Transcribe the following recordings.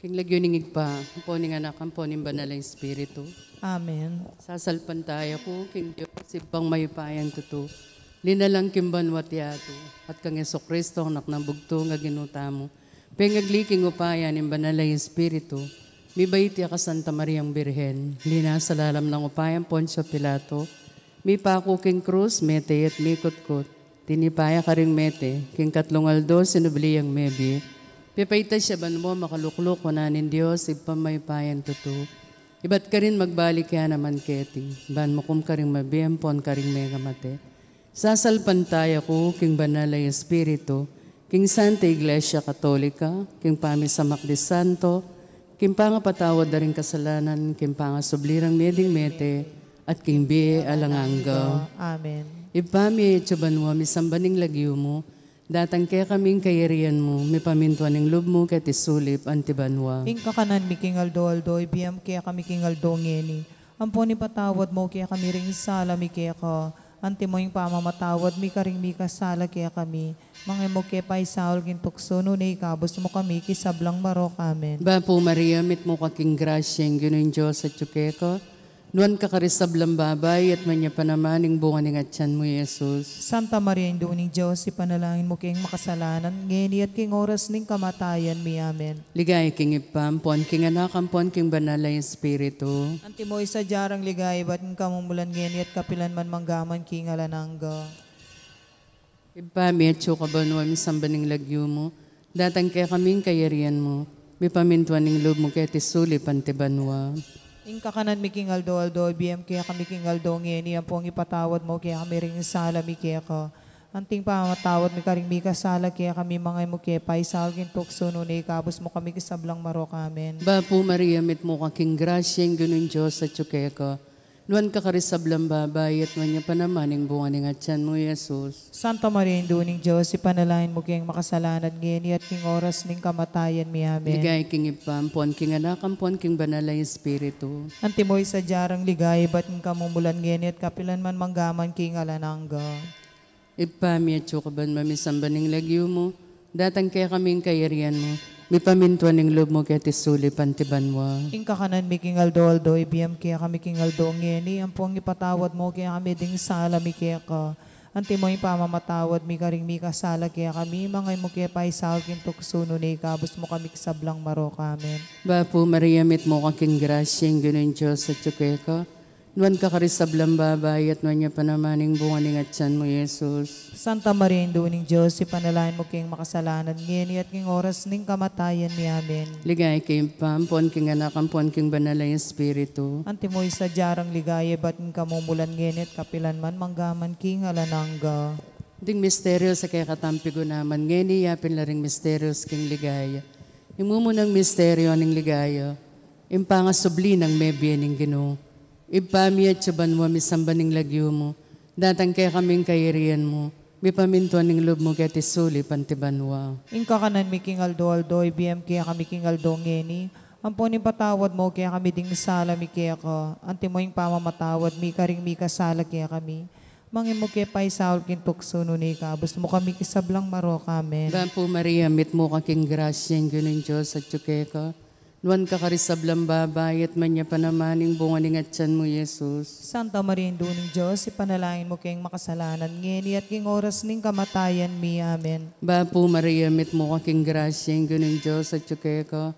King lagyuningig pa, po ning anak, po ning banal na Espiritu. Amen. Sasalpan tayo ko, King Diyos, ibang mayupayang tuto. Linalang kimban watiato, at kang Yeso Kristo, anak ng bugto nga ginuta mo. Pengagliking upayan, ng banal na Espiritu. Mibaiti ka Santa Mariang Birhen, lina sa lalam ng upayan Poncio Pilato. Mi pako king krus, mete at mikutkot. Tinipaya ka ring mete, king katlungaldo, sinubliyang mebi. Pipayta siya ban mo, makaluklok ko nanin Diyos, ipamayipayan tuto. Iba't ka rin magbalik ya naman keti, ban mo kum ka rin mabiyampon ka rin mega mate. Sasalpan tayo ko, king banal na Espiritu, king Santa Iglesia Katolika, king pamisamak di Santo, king pangapatawad na rin kasalanan, king pangasublirang meding mete, at king biye alangangga. Amen. Ipami etsuban mo, misambaning lagyo mo, datang kaya kaming kayarian mo, may pamintuan ng loob mo kaya tisulip antibanwa. Ing kakanan mi king aldo, ibiyam kaya kami king aldo ngeni. Ampon ni patawad mo kaya kami ring sala mi kaya ka. Anti mo yung pamamatawad mi karing mi kasala kaya kami. Mga mo kaya pa isaol gintukso no na ikabos mo kami kisablang marok. Amen. Ba po Maria, mit mo kaking grasyeng gino'n Diyos at tsukeko. Nuan kakarisablang babay at manya pa naman ng bunga ng atyan mo, Jesus. Santa Maria, Induning Diyos, ipanalangin mo king makasalanan, ngeni at king oras ning kamatayan mi. Amen. Ligay king ipampon, king anakampon, king banal na Espiritu. Anti mo isa jarang ligay, ba't ng kamumulan ngeni at kapilan man manggaman king alanangga. Ipami at tsukabanwa, misambaning lagyo mo. Datang kaya kaming kayarian mo. May pamintuan ng loob mo kaya tisulip antibanwa. Ing kakanan mi king aldo, ibiyam kaya kami king aldo ngeni, ang pong ipatawad mo kaya kami ring sala mi kaya ka. Anting pamatawad mi karing mi kasala kaya kami mga mo kaya pa isal gintukso no na ikabos mo kami kisablang marok. Amen. Ba po Maria, mit mo kaking grasyeng gano'n Diyos at tsukeko. Nuan kakarisablang babay at manya pa naman ng bunga ng atyan mo, Jesus. Santa Maria, Induning Diyos, ipanalangin mo kayong makasalanan ngeni at king oras ning kamatayan mi. Amen. Ligay king ipampon, king anakampon, king banal na Espiritu. Anti mo isa jarang ligay, ba't ng kamumulan ngeni at kapilan man manggaman king alanangga. Ipami at tsukaban mamisambaning lagyo mo. Datang kaya kaming kayarian mo. May pamintuan ng loob mo kaya tisulip antibanwa. Ing kakanan mi king aldo, ibiyam kaya kami king aldo ngeni, ang pong ipatawad mo kaya kami ding sala mi kaya ka. Anti mo yung pamamatawad mi karing mi kasala kaya kami, mga mo kaya pa isal gintukso no na ikabos mo kami kisablang marok. Amen. Ba po Maria, mit mo kaking grasyeng gano'n Diyos at tsukeko. Nuan kakarisablang babay at manya pa naman ng bunga ng atyan mo, Jesus. Santa Maria, Induning Diyos, ipanalangin mo kayong makasalanan ngeni at king oras ning kamatayan mi. Amen. Ligay kay pampon, king anakampon, king banal na Espiritu. Anti mo isa jarang ligaya, ba't ng kamumulan ngeni at kapilan man manggaman king alanangga. Ding misteryo sa kaya katampigo naman, ngeni yapin la ring misteryos king ligaya. Imumunang misteryo ng ligaya, impangasubli ng mebye ng Ginoo. Ipami at saban mo, misambaning lagyo mo. Datang kaya kaming kayarian mo. May pamintuan ng loob mo kaya tisuli pantibanwa. Ing kakanan mi king aldo, ibiyam kaya kami king aldo ngeni. Ang po patawad mo kaya kami ding sala mi kaya ka. Anti mo yung pamamatawad mi karing mi kasala kaya kami. Mangin mo kaya pa isaul kintukso no ni kabus mo kami kisablang marok. Amen. Ba po Maria, mit mo kaking grasyeng gano'n Diyos at tsukeko. Nuan kakarisablang babay at manya pa naman ng bunga ng atyan mo, Jesus. Santa Maria, Induning Diyos, ipanalangin mo kayong makasalanan ngeni at king oras ning kamatayan mi. Amen. Ba po Maria, mit mo kaking grasyeng gano'n Diyos at tsukeko.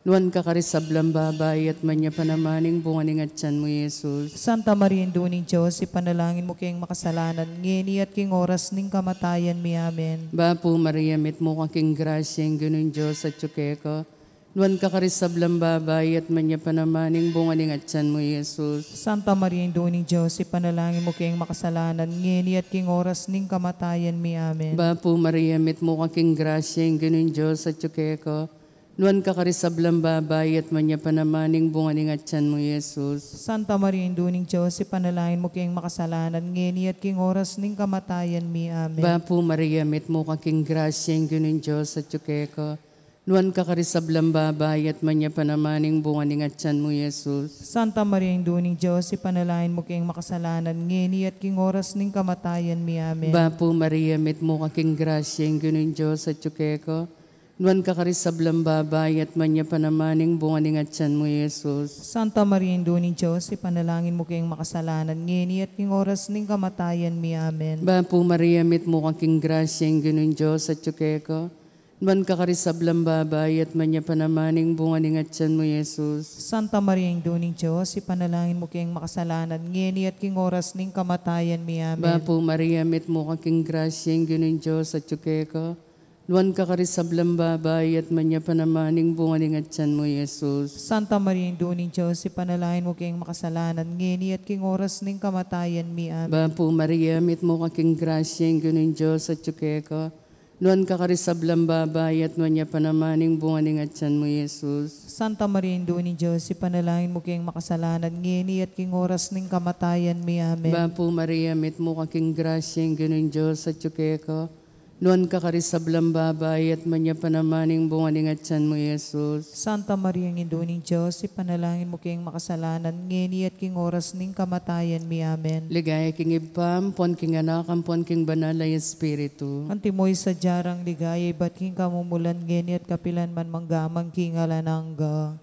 Nuan kakarisablang babay at manya pa naman ng bunga ng atyan mo, Jesus. Santa Maria, Induning Diyos, ipanalangin mo kayong makasalanan ngeni at king oras ning kamatayan mi. Amen. Ba po Maria, mit mo kaking grasyeng gano'n Diyos at tsukeko. Nuan kakarisablang babay at manya pa naman ng bunga ng atyan mo, Jesus. Santa Maria, Induning Diyos, ipanalangin mo kayong makasalanan ngeni at king oras ning kamatayan mi. Amen. Ba po Maria, mit mo kaking grasyeng gano'n Diyos at tsukeko. Nuan kakarisablang babay at manya pa naman ng bunga ng atyan mo, Jesus. Santa Maria, Induning Diyos, ipanalangin mo kayong makasalanan ngeni at king oras ning kamatayan mi. Amen. Ba po Maria, mit mo kaking grasyeng gano'n Diyos at tsukeko. Nuan kakarisablang babay at manya pa naman ng bunga ng atyan mo, Jesus. Santa Maria, Induning Diyos, ipanalangin mo kayong makasalanan ngeni at king oras ning kamatayan mi. Amen. Ba po Maria, mit mo kaking grasyeng gano'n Diyos at tsukeko. Nuan kakarisablang babay at manya panamaning bunganing at tiyan mo, Jesus. Santa Maria, Ino ni Diyos, ipanalangin mo kayong makasalanan ngeni at king oras ning kamatayan mi. Amen. Bapo Maria, mit mo kaking grasya ang ganun Diyos at yukeko. Nuan kakarisablang babay at manya panamaning bunganing at tiyan mo, Jesus. Santa Maria, Ino ni Diyos, ipanalangin mo kayong makasalanan ngeni at king oras ning kamatayan mi. Amen. Bapo Maria, mit mo kaking grasya ang ganun Diyos at yukeko. Nuan kakarisablang babay at manya panamaning bunganing at tiyan mo, Jesus. Santa Maria, Ino ni Diyos, ipanalangin mo kayong makasalanan ngeni at king oras ning kamatayan mi. Amen. Bapo Maria, mit mo kaking grasya ang ganun Diyos at yukeko. Nuan kakarisablang babay at manya panamaning bunganing at tiyan mo, Jesus. Santa Maria, Ino ni Diyos, ipanalangin mo kayong makasalanan ngeni at king oras ning kamatayan mi. Amen. Bapo Maria, mit mo kaking grasya ang ganun Diyos at yukeko. Nuan kakarisablang babay at manya panamaning bunganing at tiyan mo, Jesus. Santa Maria, Ino ni Diyos, ipanalangin mo kayong makasalanan ngeni at king oras ning kamatayan mi. Amen. Ligaya king ipam, pon king anak, pon king banalay espiritu. Antimoy sa jarang ligaya, ba't king kamumulan ngeni at kapilan man manggamang king alanangga.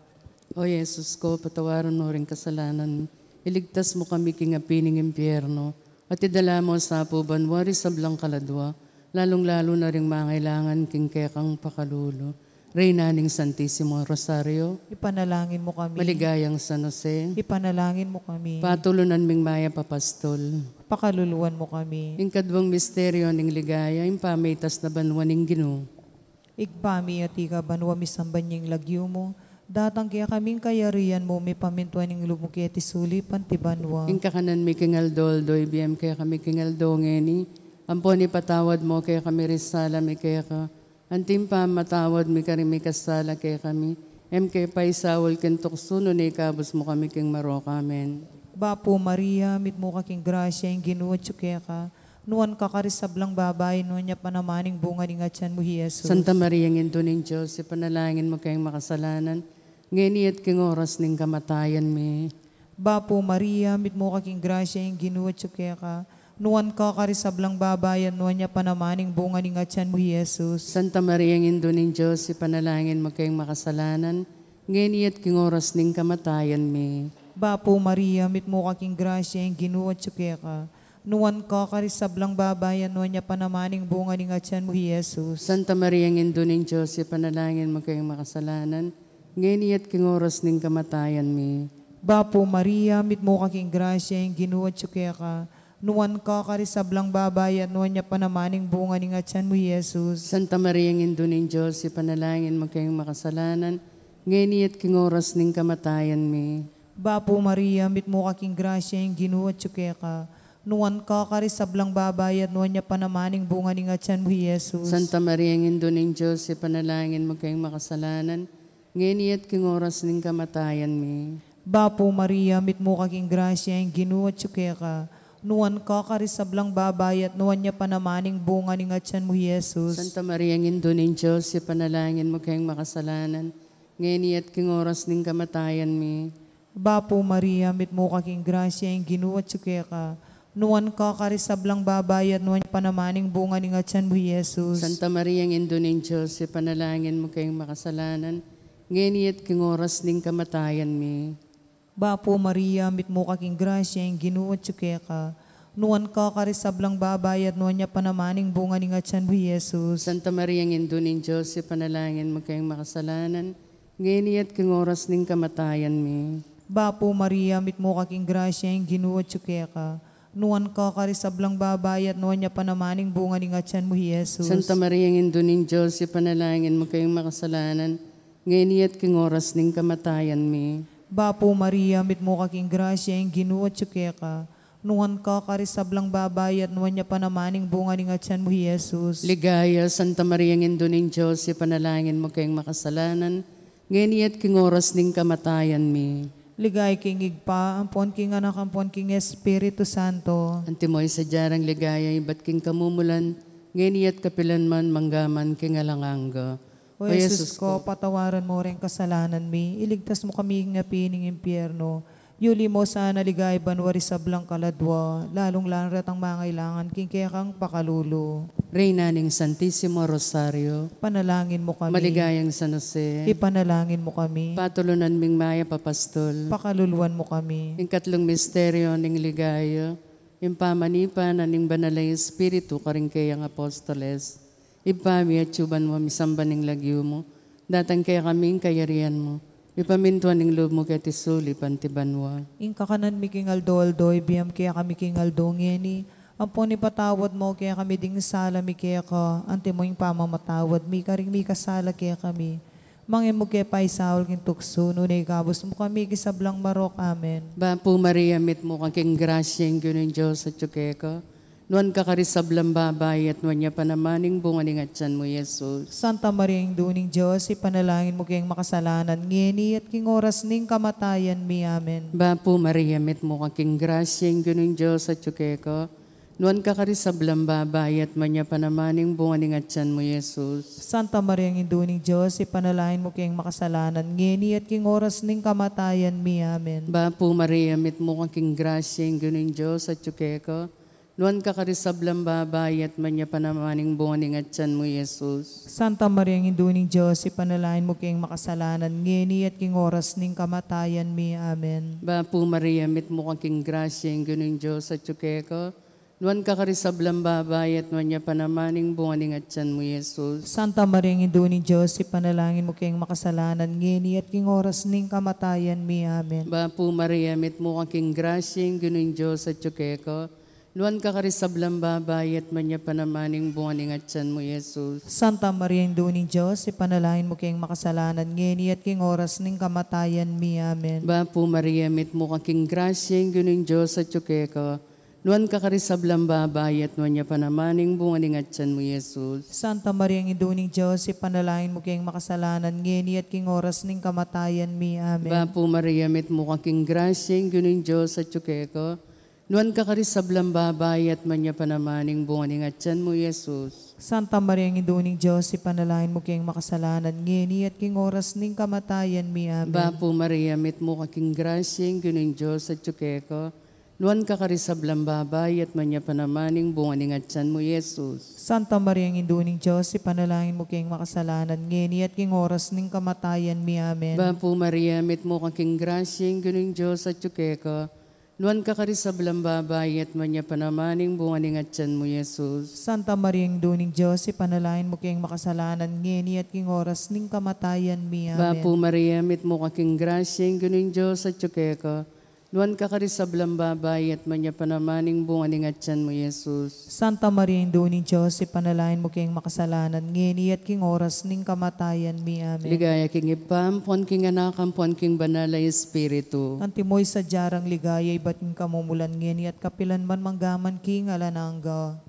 O Jesus ko, patawaran mo rin kasalanan. Iligtas mo kami king apining impyerno. At idala mo sa pubanwari sa blang kaladwa. Lalong-lalo na rin mangailangan king kekang pakalulo. Reyna ning Santissimo Rosario. Ipanalangin mo kami. Maligayang San Jose. Ipanalangin mo kami. Patulunan ming maya papastol. Pakaluluwan mo kami. Ing kadwang misteryo ning ligaya, ing pamitas na banwa ning Ginoo. Igpami at ika banwa misambanying lagyo mo. Datang kaya kaming kayarian mo, may pamintuan ng lumuketi sulipan ti banwa. Ing kakanan mi king aldoldoy, biyem kaya kami king aldongeni. Ampon ipatawad mo kaya kami risala mi kaya ka. Antim pa matawad mi karimi kasala kaya kami. MK paisawol ken tuksuno ni kabus mo kami king maroka. Amen. Bapo Maria, mit mo kaking grasya, yung ginuot kaya ka. Nuan kakarisablang babay, nuan niya panamaning bunga ni ngatyan mo, Jesus. Santa Maria, nginto ning Diyos, ipanalangin mo kayong makasalanan. Ngayon at king oras ning kamatayan mi. Bapo Maria, mit mo kaking grasya, yung ginuot kaya ka. Nuan kakarisablang babayan, nuan niya panamaning bunga ni ngatyan mo, Jesus. Santa Maria, nginto ning Diyos, ipanalangin mo kayong makasalanan. Ngayon at king oras ning kamatayan mi. Bapo Maria, mit mo kaking grasya, yung ginuot kaya ka. Nuan kakarisablang babayan, nuan niya panamaning bunga ni ngatyan mo, Jesus. Santa Maria, nginto ning Diyos, ipanalangin mo kayong makasalanan. Ngayon at king oras ning kamatayan mi. Bapo Maria, mit mo kaking grasya, yung ginuot kaya ka. Nuan kakarisablang babayan, nuan niya panamaning bunga ni ngatyan mo, Jesus. Santa Maria, nginto ning Diyos, ipanalangin mo kayong makasalanan. Ngayon at king oras ning kamatayan mi. Bapo Maria, mit mo kaking grasya, yung ginuot kaya ka. Nuan kakarisablang babayan, nuan niya panamaning bunga ni ngatyan mo, Jesus. Santa Maria, nginto ning Diyos, ipanalangin mo kayong makasalanan. Ngayon at king oras ning kamatayan mi. Bapo Maria, mit mo kaking grasya, yung ginuot kaya ka. Nuan kakarisablang babayat, nuan niya panamaning bunga ni ngatyan mo, Jesus. Santa Maria, nginto ning Diyos, ipanalangin mo kayong makasalanan. Ngayon at king oras ning kamatayan mi. Bapo Maria, mit mo kaking grasya, yung ginuot kaya ka. Nuan kakarisablang babayat, nuan niya panamaning bunga ni ngatyan mo, Jesus. Santa Maria, nginto ning Diyos, ipanalangin mo kayong makasalanan. Ngayon at king oras ning kamatayan mi. Bapo Maria, mit mo kaking grasya, yung ginuot kaya ka. Nuan kakarisablang babayat, nuan niya panamaning bunga ni ngatyan mo, Jesus. Santa Maria, nginto ning Diyos, ipanalangin mo kayong makasalanan. Ngayon at king oras ning kamatayan mi. Bapo Maria, mit mo kaking grasya, yung ginuot kaya ka. Nuan kakarisablang babayat, nuan niya panamaning bunga ni ngatyan mo, Jesus. Santa Maria, nginto ning Diyos, ipanalangin mo kayong makasalanan. Ngayon at king oras ning kamatayan mi. Bapo Maria, mit mo kaking grasya, yung ginuot kaya ka. Nuan kakarisablang babayat, nuan niya panamaning bunga ni ngatyan mo, Jesus. Ligaya, Santa Maria, nginto ning Diyos, ipanalangin mo kayong makasalanan. Ngayon at king oras ning kamatayan mi. Ligay king igpa, ampon king anak, ampon king Espiritu Santo. Antimoy sa jarang ligaya, iba't king kamumulan. Ngayon at kapilan man manggaman king alanganga. O Jesus ko, patawaran mo rin kasalanan mi. Iligtas mo kami ng apining impyerno. Yuli mo sana ligay banwari sa blang kaladwa. Lalong lanrat ang mangailangan king kaya kang pakalulo. Reyna ng Santisimo Rosario, Panalangin mo kami. maligayang San Jose, Ipanalangin mo kami. patulunan ming Maya Papastol, Pakaluluan mo kami. yung katlong misteryo ng ligaya, yung pamanipan ng banalay espiritu karing kayang apostoles, ipami at suban mo misamba ng lagyo mo, datang kaya kaming kayarian mo, ipamintuan ng loob mo kaya tisuli pantibanwa. Inka kanan mi king aldo, biyam kaya kami king aldo ngeni. Ampon ipatawad mo kaya kami ding sala mi kaya ka. Ante mo yung pamamatawad mi karing mi kasala kaya kami. Mangin mo kaya paisawal king tukso, nunay kabos mo kami kisablang marok. Amen. Bapo Maria, mit mo kaking grasya yung gyunong Diyos at tsukeka. Nuan ka karisablang babay at nuan niya panamaning bunganing atyan mo, Jesus. Santa Maria yung duning Diyos, ipanalangin mo kayong makasalanan ngeni at king oras ning kamatayan mi. Amen. Bapo Maria, mit mo kaking grasya yung gyunong Diyos at tsukeka. Nuan ka karisablang babay at manya panamaning bunganing atyan mo, Jesus. Santa Maria yung duning Diyos, ipanalangin mo kayong makasalanan ngeni at king oras ning kamatayan mi. Amen. Bapo Maria, mit mo kaking grasya yung gyunong Diyos at tsukeka. Nuan ka karisablang babay at manya panamaning bunganing atyan mo, Jesus. Santa Maria yung duning Diyos, ipanalangin mo kayong makasalanan ngeni at king oras ning kamatayan mi. Amen. Bapo Maria, mit mo kaking grasya yung gyunong Diyos at tsukeka. Nuan ka karisablang babay at manya panamaning bunganing atyan mo, Jesus. Santa Maria yung duning Diyos, ipanalangin mo kayong makasalanan ngeni at king oras ning kamatayan mi. Amen. Bapo Maria, mit mo kaking grasya yung gyunong Diyos at tsukeka. Nuan ka karisablang babay at manya panamaning bunganing atyan mo, Jesus. Santa Maria yung duning Diyos, ipanalangin mo kayong makasalanan ngeni at king oras ning kamatayan mi. Amen. Bapo Maria, mit mo kaking grasya yung gyunong Diyos at tsukeka. Nuan ka karisablang babay at manya panamaning bunganing atyan mo, Jesus. Santa Maria yung duning Diyos, ipanalangin mo kayong makasalanan ngeni at king oras ning kamatayan mi. Amen. Bapo Maria, mit mo kaking grasya yung gyunong Diyos at tsukeka. Nuan ka karisablang babay at manya panamaning bunganing atyan mo, Jesus. Santa Maria yung duning Diyos, ipanalangin mo kayong makasalanan ngeni at king oras ning kamatayan mi. Amen. Bapo Maria, mit mo kaking grasya yung gyunong Diyos at tsukeka. Nuan ka karisablang babay at manya panamaning bunganing atyan mo, Jesus. Santa Maria yung duning Diyos, ipanalangin mo kayong makasalanan ngeni at king oras ning kamatayan mi. Amen. Bapo Maria, mit mo kaking grasya yung gyunong Diyos at tsukeka. Nuan ka karisablang babay at manya panamaning bunganing atyan mo, Jesus. Santa Maria yung duning Diyos, ipanalangin mo kayong makasalanan ngeni at king oras ning kamatayan mi. Amen. Bapo Maria, mit mo kaking grasya yung gyunong Diyos at tsukeka. Nuan ka karisablang babay at manya panamaning bunganing atyan mo, Jesus. Santa Maria yung duning Diyos, ipanalangin mo kayong makasalanan ngeni at king oras ning kamatayan mi. Amen. Ligaya king ipam, pon king anakam, pon king banalay espiritu. Antimoy sa jarang ligaya, iba't king kamumulan ngeni at kapilan man manggaman king alanangga.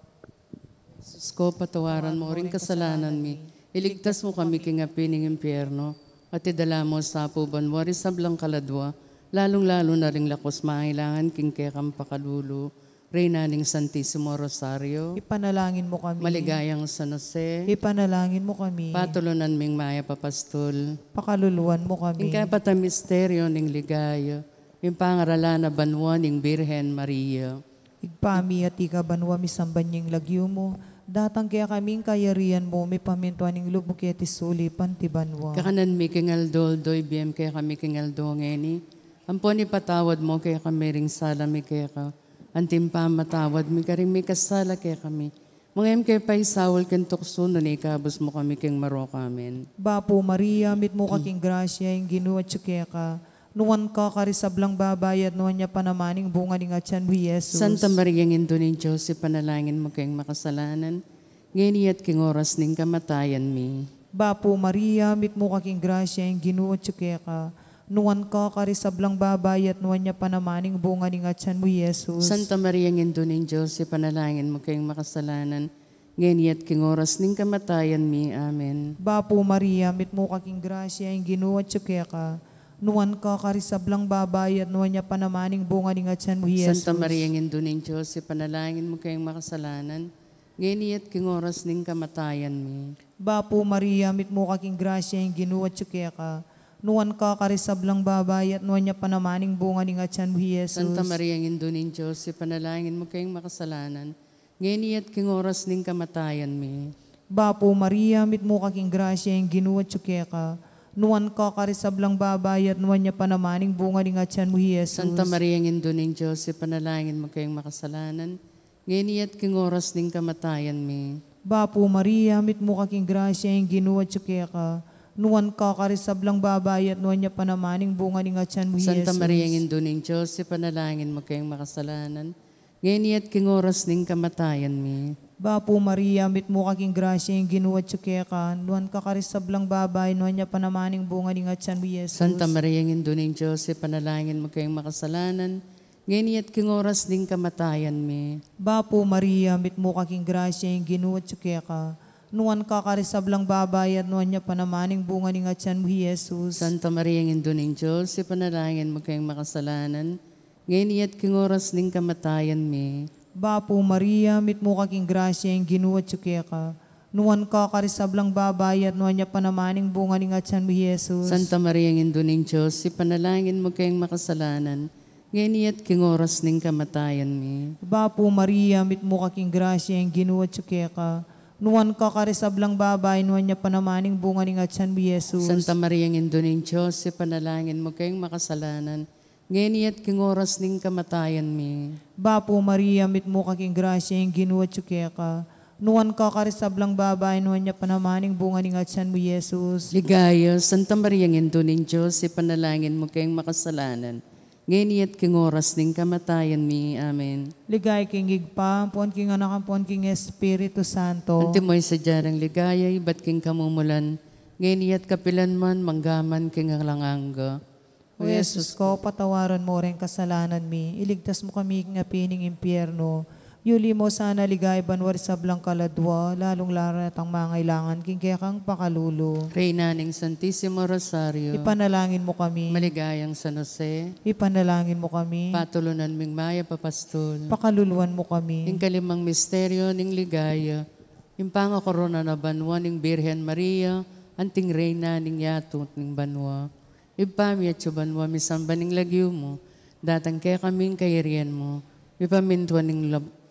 Sus ko, patawaran mo rin kasalanan mi. Iligtas mo kami king apining impyerno. At idala mo sa puban, wari sablang kaladwa. Lalong-lalo na ring lakos mailangan king kekam pakalulo. Reyna ng Santisimo Rosario. Ipanalangin mo kami. Maligayang San Jose. Ipanalangin mo kami. Patulunan ming Maya Papastol. Pakaluluan mo kami. Yung kapata misteryo ng ligaya. Yung pangaralan na banwa ng Birhen Maria. Igpami at ikabanwa misamban niyang lagyo mo. Datang kaya kaming kayarian mo, may pamintuan ng loob mo kaya tisuli pantibanwa. Kakanan mi king aldoldoy, biyem kaya kami king aldongeni. Ampon ipatawad mo kaya kami ring sala mi kaya ka. Antim pa matawad mi karing mi kasala kaya kami. Mga em kaya pa isawal ken tukso na ikabos mo kami king maro kamen. Bapo Maria, mit mo kaking grasya, yung ginuwa tsuke ka. Nuwan ka karisablang babayat, nuwan niya panamaning bunga ni atyan mo, Jesus. Santa Maria ng Indo ni Diyos, ipanalangin mo kayong makasalanan. Ngayon at king oras ning kamatayan mi. Bapo Maria, mit mo kaking grasya, yung ginuwa tsuke ka. Nuwan ka karisablang babayat, nuwan niya panamaning bunga ni atyan mo, Jesus. Santa Maria ng Indo ni Diyos, ipanalangin mo kayong makasalanan. Ngayon at king oras ning kamatayan mi. Amen. Bapo Maria, mit mo kaking grasya, yung ginuwa tsuke ka. Nuwan ka karisablang babayat, nuwan niya panamaning bunga ni atyan mo, Jesus. Santa Maria ng Indo ni Diyos, ipanalangin mo kayong makasalanan. Ngayon at king oras ning kamatayan mi. Bapo Maria, mit mo kaking grasya, yung ginuwa tsuke ka. Nuwan ka karisablang babayat, nuwan niya panamaning bunga ni atyan mo, Jesus. Santa Maria ng Indo ni Diyos, ipanalangin mo kayong makasalanan. ngeni at king oras ning kamatayan mi. Bapo Maria, mit mo kaking grasya yung ginuwat ka. Nuwan ka karisablang babayat, nuwan niya panamaning bunga ni nga tiyan mo, Jesus. Santa Maria, Indo ning Diyos, ipanalangin mo kayong makasalanan, ngeni at king oras ning kamatayan mi. Bapo Maria, mit mo kaking grasya yung ginuwat ka. Nuwan ka karisablang babayat, nuwan niya panamaning bunga ni nga tiyan mo, Jesus. Santa Maria, Indo ning Diyos, ipanalangin mo kayong makasalanan, ngeni at king oras ning kamatayan mi. Bapo Maria, mit mo kaking grasya yung ginuwat ka. Nuwan ka karisablang babay, nuwan niya panamaning bunga ni nga tiyan mo, Jesus. Santa Maria, Indo ning Diyos, ipanalangin mo kayong makasalanan, ngeni at king oras ning kamatayan mi. Bapo Maria, mit mo kaking grasya yung ginuwat ka. Nuwan ka karisablang babay at nuwan niya panamaning bunga ni nga tiyan mo, Jesus. Santa Maria, Indo ning Diyos, ipanalangin mo kayong makasalanan, ngeni at king oras ning kamatayan mi. Bapo Maria, mit mo kaking grasya yung ginuwat ka. Nuwan ka karisablang babay at nuwan niya panamaning bunga ni nga tiyan mo, Jesus. Santa Maria, Indo ning Diyos, ipanalangin mo kayong makasalanan, ngeni at king oras ning kamatayan mi. Bapo Maria, mit mo kaking grasya yung ginuwat ka. Nuwan ka karisablang babay, nuwan niya panamaning bunga ni nga tiyan mo, Jesus. Santa Maria, Indo ning Diyos, ipanalangin mo kayong makasalanan, ngeni at king oras ning kamatayan mi. Bapo Maria, mit mo kaking grasya yung ginuwat ka. Nuwan ka karisablang babay, nuwan niya panamaning bunga ni nga tiyan mo, Jesus. Ligaya, Santa Maria, Indo ning Diyos, ipanalangin mo kayong makasalanan, ngeni at king oras ning kamatayan mi. Amen. Ligay king igpa, puan king anak, puan king Espiritu Santo. Ante mo'y sadyarang ligaya, ibat king kamumulan, ngeni at kapilan man, manggaman king langangga. O Jesus ko, patawaran mo rin kasalanan mi. Iligtas mo kami ng apining impyerno. Yuli mo sana ligay banwar sa blang kaladwa, lalong larat ang mangailangan king kaya kang pakalulo. Reyna ning Santissimo Rosario, Ipanalangin mo kami. maligayang San Jose, Ipanalangin mo kami. patulunan ming Maya Papastol, Pakaluluan mo kami. ing kalimang misteryo ning ligaya, ing pangakorona na banwa ning Birhen Maria, anting Reyna ning Yatut ning banwa. Ipami at banwa misamba ning lagyo mo, datang kaya kaming kairian mo, ipamintuan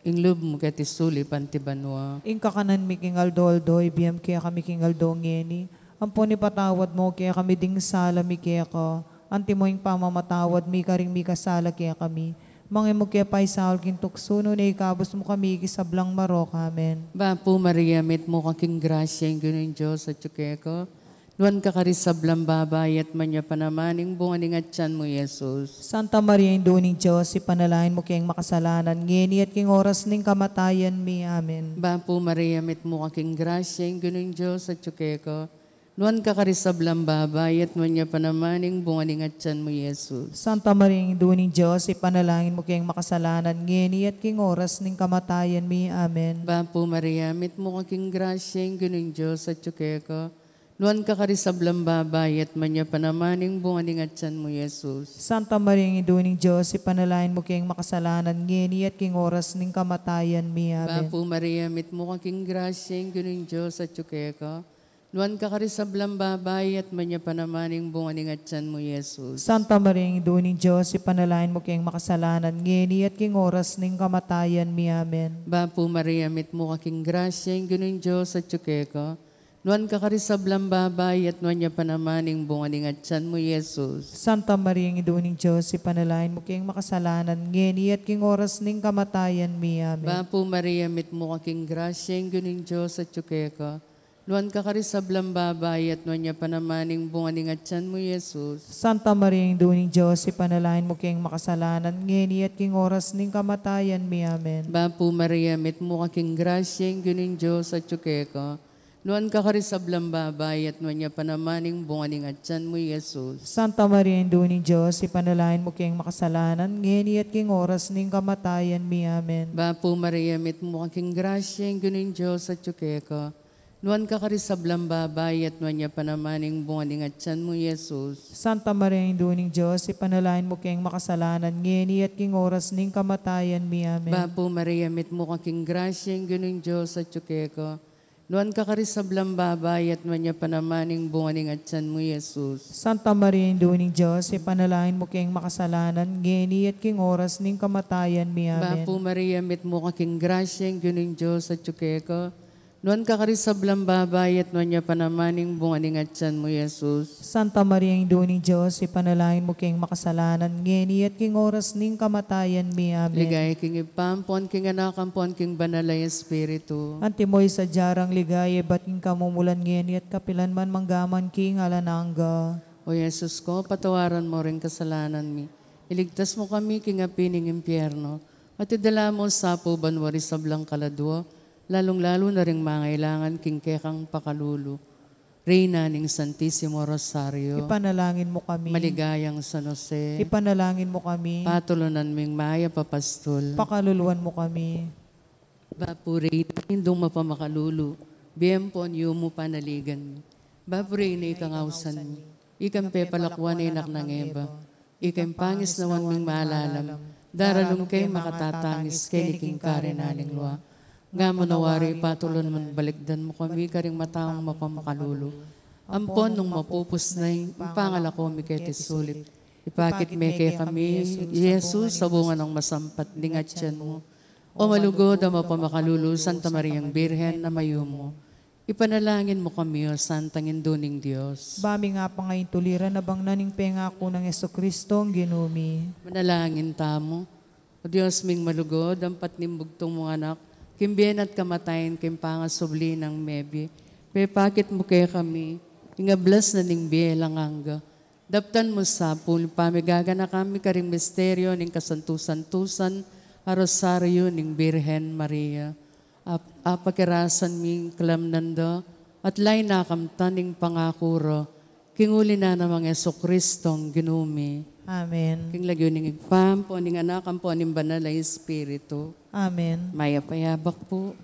ing lub mo kati suli panti banwa. Ing kakanan mi king aldo, ibiyam kaya kami king aldo ngeni. Ampon ni patawad mo kaya kami ding sala mi kaya ka. Anti mo ing pamamatawad mi karing mi kasala kaya kami. Mga mo kaya paisahol king tuksuno na ikabos mo kami ikisablang marok. Amen. Bapo Maria, met mo kaking grasya ing gano'n Diyos at tsukeko, nuwan ka karisablang babayat manya panamaning bunga ning atyan mo, Jesus. Santa Maria, Induning Diyos, ipanalangin mo kayong makasalanan, ngeni at king oras ning kamatayan mi. Amen. Bapo Maria, met mo kaking grasya ing gano'n Diyos at tsukeko, nuwan ka karisablang babayat manya panamaning bunga ning atyan mo, Jesus. Santa Maria, Induning Diyos, ipanalangin mo kayong makasalanan, ngeni at king oras ning kamatayan mi. Amen. Bapo Maria, met mo kaking grasya ing gano'n Diyos at tsukeko, nuwan ka karisablang babayat manya panamaning bunga ning atyan mo, Jesus. Santa Maria, Induning Diyos, ipanalangin mo kayong makasalanan, ngeni at king oras ning kamatayan mi. Amen. Bapo Maria, mit mo kaking grasya ing gano'n Diyos at tsukeko, nuwan ka karisablang babayat manya panamaning bunga ning atyan mo, Jesus. Santa Maria, Induning Diyos, ipanalangin mo kayong makasalanan, ngeni at king oras ning kamatayan mi. Amen. Bapo Maria, mit mo kaking grasya ing gano'n Diyos at tsukeko, nuwan ka karisablang babayat nuwan niya panamaning bunga ning atyan mo, Jesus. Santa Maria, Induning Diyos, ipanalangin mo kayong makasalanan, ngeni at king oras ning kamatayan mi. Amen. Bapo Maria, mit mo kaking grasya ing gano'n Diyos at tsukeko, nuwan ka karisablang babayat nuwan niya panamaning bunga ning atyan mo, Jesus. Santa Maria, Induning Diyos, ipanalangin mo kayong makasalanan, ngeni at king oras ning kamatayan mi. Amen. Bapo Maria, mit mo kaking grasya ing gano'n Diyos at tsukeko, nuwan ka karisablang babayat nuwan niya panamaning bunga ning atyan mo, Jesus. Santa Maria, Induning Diyos, ipanalangin mo kayong makasalanan, ngeni at king oras ning kamatayan mi. Amen. Bapo Maria, mit mo kaking grasya ing gano'n Diyos at tsukeko, nuwan ka karisablang babayat nuwan niya panamaning bunga ning atyan mo, Jesus. Santa Maria, Induning Diyos, ipanalangin mo kayong makasalanan, ngeni at king oras ning kamatayan mi. Amen. Bapo Maria, mit mo kaking grasya ing gano'n Diyos at tsukeko, Nuan ka karisablang babayat man niya panamaning bunganing at tiyan mo, Jesus. Santa Maria, Indو ning Diyos, ipanalangin mo kayong makasalanan, ngeni at king oras ning kamatayan mi. Amen. Bapo Maria, met mo kaking grasya, yung Diyos at tsukeko. Nuan ka karisablang babayat man niya panamaning bunganing at tiyan mo, Jesus. Santa Maria, Indو ning Diyos, ipanalangin mo kayong makasalanan, ngeni at king oras ning kamatayan mi. Amen. Ligay king ipampon, king anakampon, king banalay espiritu. Antimoy sa jarang ligaya, ba't king kamumulan ngeni at kapilan man manggaman king alanangga. O Jesus ko, patawaran mo rin kasalanan mi. Iligtas mo kami king apining impyerno. At idala mo sa po banwari sablang kaladwa, lalong-lalo na rin mangailangan king kekang pakalulu. Reyna ning Santissimo Rosario, Ipanalangin mo kami. maligayang San Jose, Ipanalangin mo kami. patulunan ming maya papastol. Pakaluluan mo kami. Bapuri, hindong mapamakalulu, biyempon yumo panaligan. Bapuri na ikangawsan mi, ikampe palakwan inak ng eba, ikam pangis nawan ming maalalam, daralong kay makatatangis kay niking karenaling luwa. Nga mo nawari patulon man balikdan mo kami karing mataong mapamakalulu. Ampon nung mapupus na yung pangalako mi kay tisulit. Ipakit me kay kami, Jesus, sa bunga ng masampat lingat yan mo. O malugod ang mapamakalulu, Santa Mariang Birhen na mayumo. Ipanalangin mo kami, O Santang Induning Diyos. Bami nga pa ngayon tuliran na bang naning pengako ng Jesucristo ang ginumi. Manalangin tamo. O Diyos ming malugod, ang patnimbugtong mong anak, kimbiyan at kamatayin, kimpangasubli ng mebi. Pepakit mo kaya kami, ingablas na ning bielang angga. Daptan mo sa pul, pamigaga na kami karing misteryo ning kasantusan-tusan, a rosaryo ning Birhen Maria. Apakirasan ming kalamnanda, at lay nakamtaning pangakuro, kinguli na namang Jesucristong ginumi. Amen. King lagyo ning igpam, po ning anak, po ning banal na Espiritu. Amen. Maya payabak po.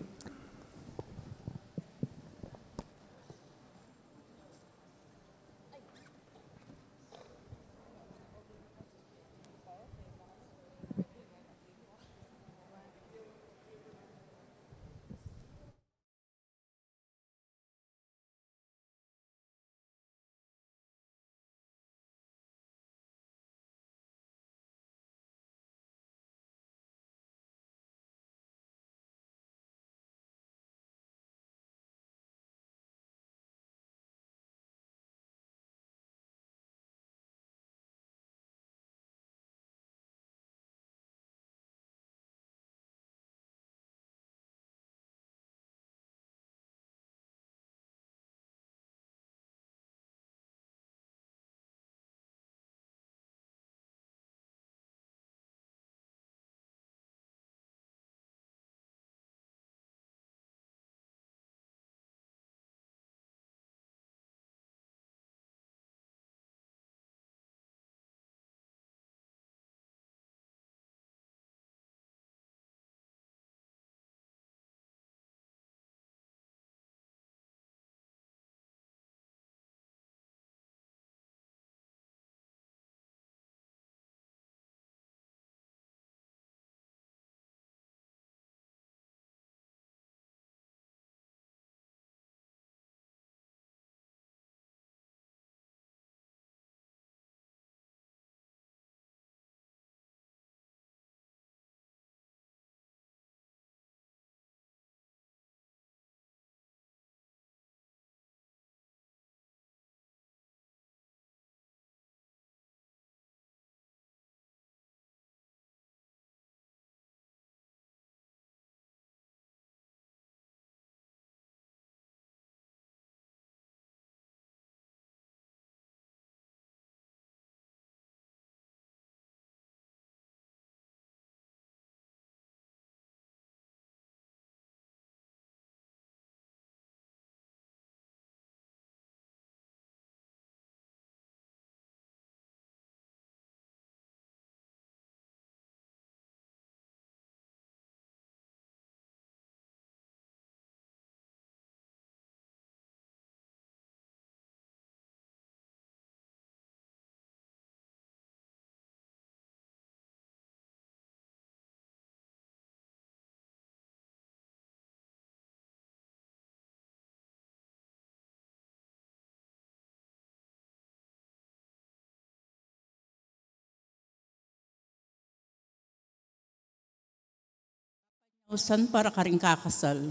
Usan para karing kakasal.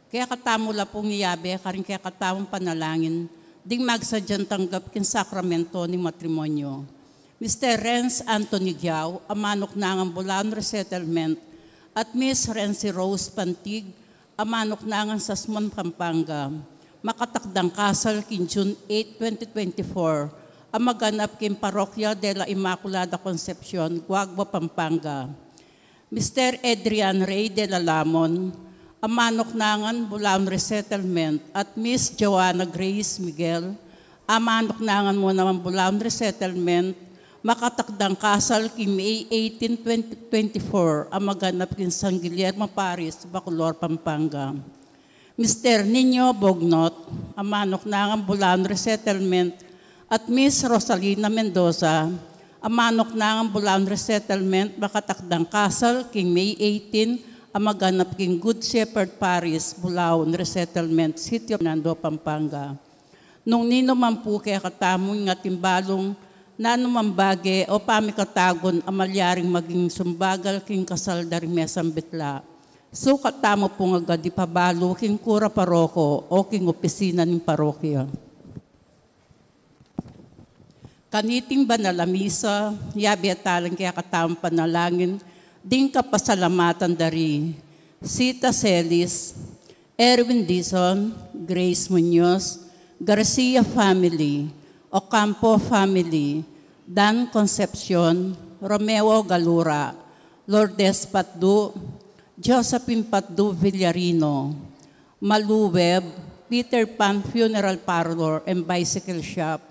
Kaya katamo la pong iyabe, karing kaya katamong panalangin, ding magsadyan tanggap kin sakramento ni matrimonyo. Mr. Renz Anthony Giao, amanok na ang Bulan Resettlement, at Miss Renzi Rose Pantig, amanok na ang Sasmon, Pampanga. Makatakdang kasal kin June 8, 2024, ang maganap kin Parokya de la Immaculada Concepcion, Guagua, Pampanga. Mr. Adrian Ray de la Lamon, amanok nangan Bulan Resettlement, at Miss Joanna Grace Miguel, amanok nangan mo naman Bulan Resettlement, makatakdang kasal ki May 18, 2024, ang maganap kin San Guillermo Paris, Bacolor, Pampanga. Mr. Nino Bognot, amanok nangan Bulan Resettlement, at Miss Rosalina Mendoza, amanok nangan Bulan Resettlement, makatakdang kasal ki May 18, ang maganap king Good Shepherd Paris, Bulaon Resettlement, City of Nando, Pampanga. Nung nino man po kaya katamong nga timbalong nanumambage o pamikatagon amalyaring maging sumbagal king kasal dari mesang bitla. So katamo po nga gadi pabalo king kura paroko o king opisina ng parokya. Kaniting banalamisa, yabi at talang kaya katamong panalangin, ding kapasalamatan dari Sita Celis, Erwin Dizon, Grace Munoz, Garcia family, Ocampo family, Dan Concepcion, Romeo Galura, Lourdes Patdu, Josephine Patdu Villarino, Malu Web, Peter Pan Funeral Parlor and Bicycle Shop,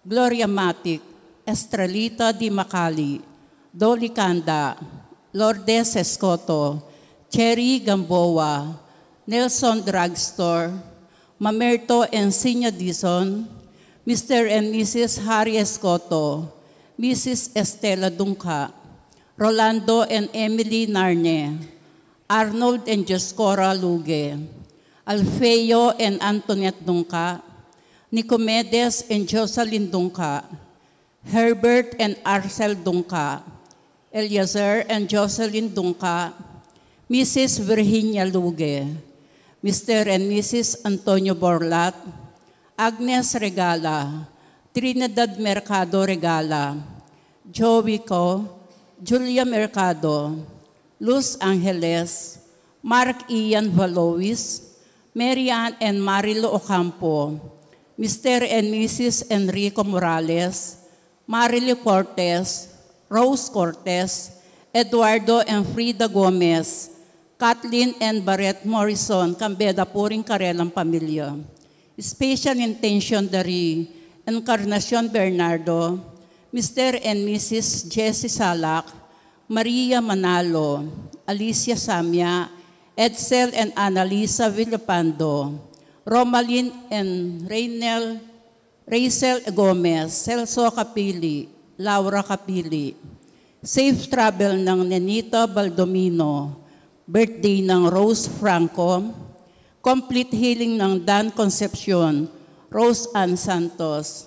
Gloria Matic, Estrelita Di Macali, Dolly Kanda, Lourdes Escoto, Cherry Gamboa, Nelson Drugstore, Mamerto Encinia Dizon, Mr. and Mrs. Harry Escoto, Mrs. Estela Dungka, Rolando and Emily Narne, Arnold and Joscora Luge, Alfeo and Antoniette Dungka, Nicomedes and Jocelyn Dungka, Herbert and Arcel Dungka, Eliezer and Jocelyn Dungka, Mrs. Virginia Luge, Mr. and Mrs. Antonio Borlat, Agnes Regala, Trinidad Mercado Regala, Joey Co, Julia Mercado, Luz Angeles, Mark Ian Valois, Marian and Marilo Ocampo, Mr. and Mrs. Enrico Morales, Marilo Cortez, Rose Cortez, Eduardo and Frida Gomez, Kathleen and Barrett Morrison, Cambeda Puring Karelang Pamilya. Special intention dari Encarnacion Bernardo, Mr. and Mrs. Jessie Salak, Maria Manalo, Alicia Samia, Edsel and Annalisa Villapando, Romalyn and Rachel Gomez, Celso Capili, Laura Capili. Safe travel ng Nenita Baldomino, birthday ng Rose Franco, complete healing ng Dan Concepcion, Rose Ann Santos.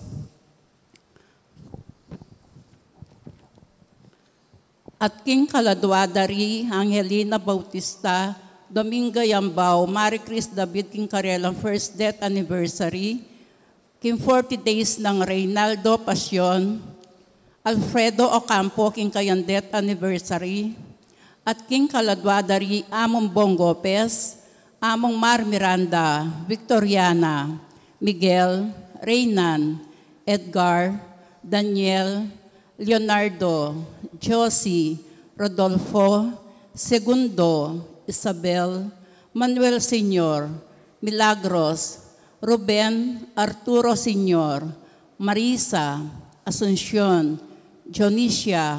At King Kaladwadari, Angelina Bautista, Dominga Yambao, Marie Chris David King Karelang first death anniversary, King 40 days ng Reynaldo Pasyon, Alfredo Ocampo King Kayan death anniversary, at King Kaladwadari, Among Bong Gopez, Among Mar Miranda, Victoriana, Miguel, Reynan, Edgar, Daniel, Leonardo, Josie, Rodolfo, Segundo, Isabel, Manuel Senior, Milagros, Ruben, Arturo Senior, Marisa, Asuncion, Jonicia,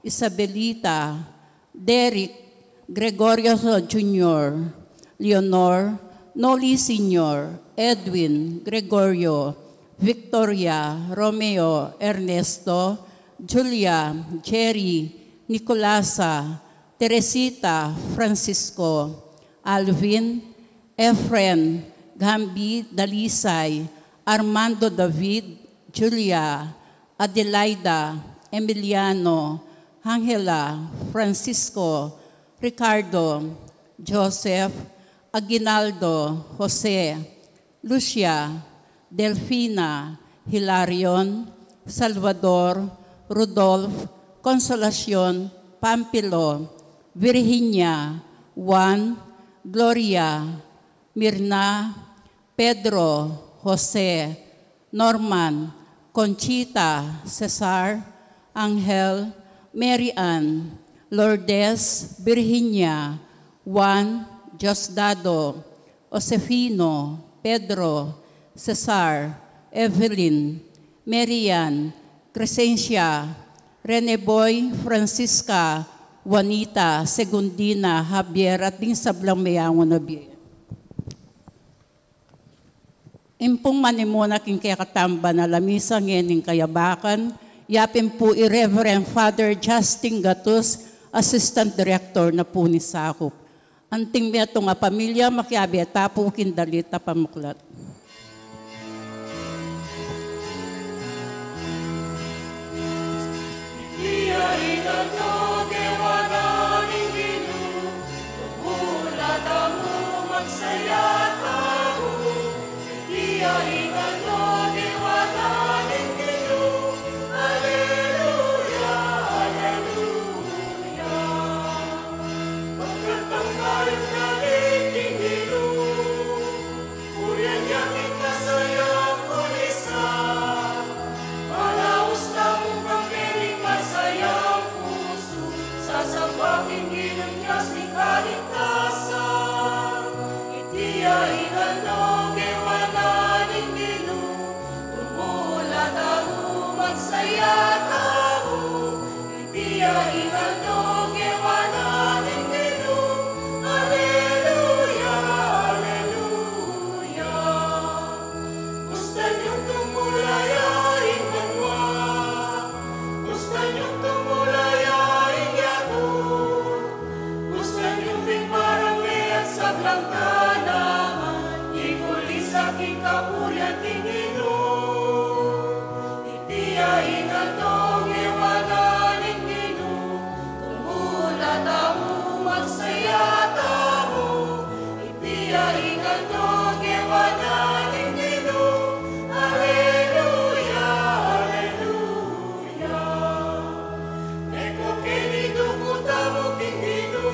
Isabelita, Derek, Gregorio Jr., Leonor, Noli Senior, Edwin, Gregorio, Victoria, Romeo, Ernesto, Julia, Jerry, Nicolasa, Teresita, Francisco, Alvin, Efren, Gambi, Dalisay, Armando David, Julia, Adelaida, Emiliano, Angela, Francisco, Ricardo, Joseph, Aguinaldo, Jose, Lucia, Delfina, Hilarion, Salvador, Rudolph, Consolacion, Pampilo, Virginia, Juan, Gloria, Mirna, Pedro, Jose, Norman, Conchita, Cesar, Angel, Mary Ann, Lourdes, Virginia, Juan, Diosdado, Josefino, Pedro, Cesar, Evelyn, Marian, Crescencia, Reneboy, Francisca, Juanita, Segundina, Javier, at din sa Blambeyangon na biya. Impong manimuna king kaya katamba na lamisa ngening kayabakan, yapin po i-Reverend Father Justin Gatus, Assistant Director na po ni Sakop. Anting miya ito nga pamilya, makiabi at tapo kindalita pamuklat. Iya ikato dewa naming Ginu, tumulat mo magsaya tao. Iya ikato dewa naming Ginu, Alleluia, Alleluia. Pagkatang tayo naliting Ginu, urian yakin masaya kulisa. Malaos tamong kampiling masayang puso, sasampaking ginang Diyos ni kaligtasan. Itiya ikalog ewananing Ginu, tumulat ako magsaya tao. Itiya ikalog ewananing Ginu, Alleluia, Alleluia. Gusto niyong tumulayain manwa, gusto niyong tumulayain yatun, gusto niyong bigmarami at sablang tanaman, ikulis aking kapuryan tinginom. Itiya ingatong ewananing Ginu, tumulat ako magsaya tamo. Itiya ingatong ewananing Ginu, Alleluia, Alleluia. Eko kinido kutamo king Ginu,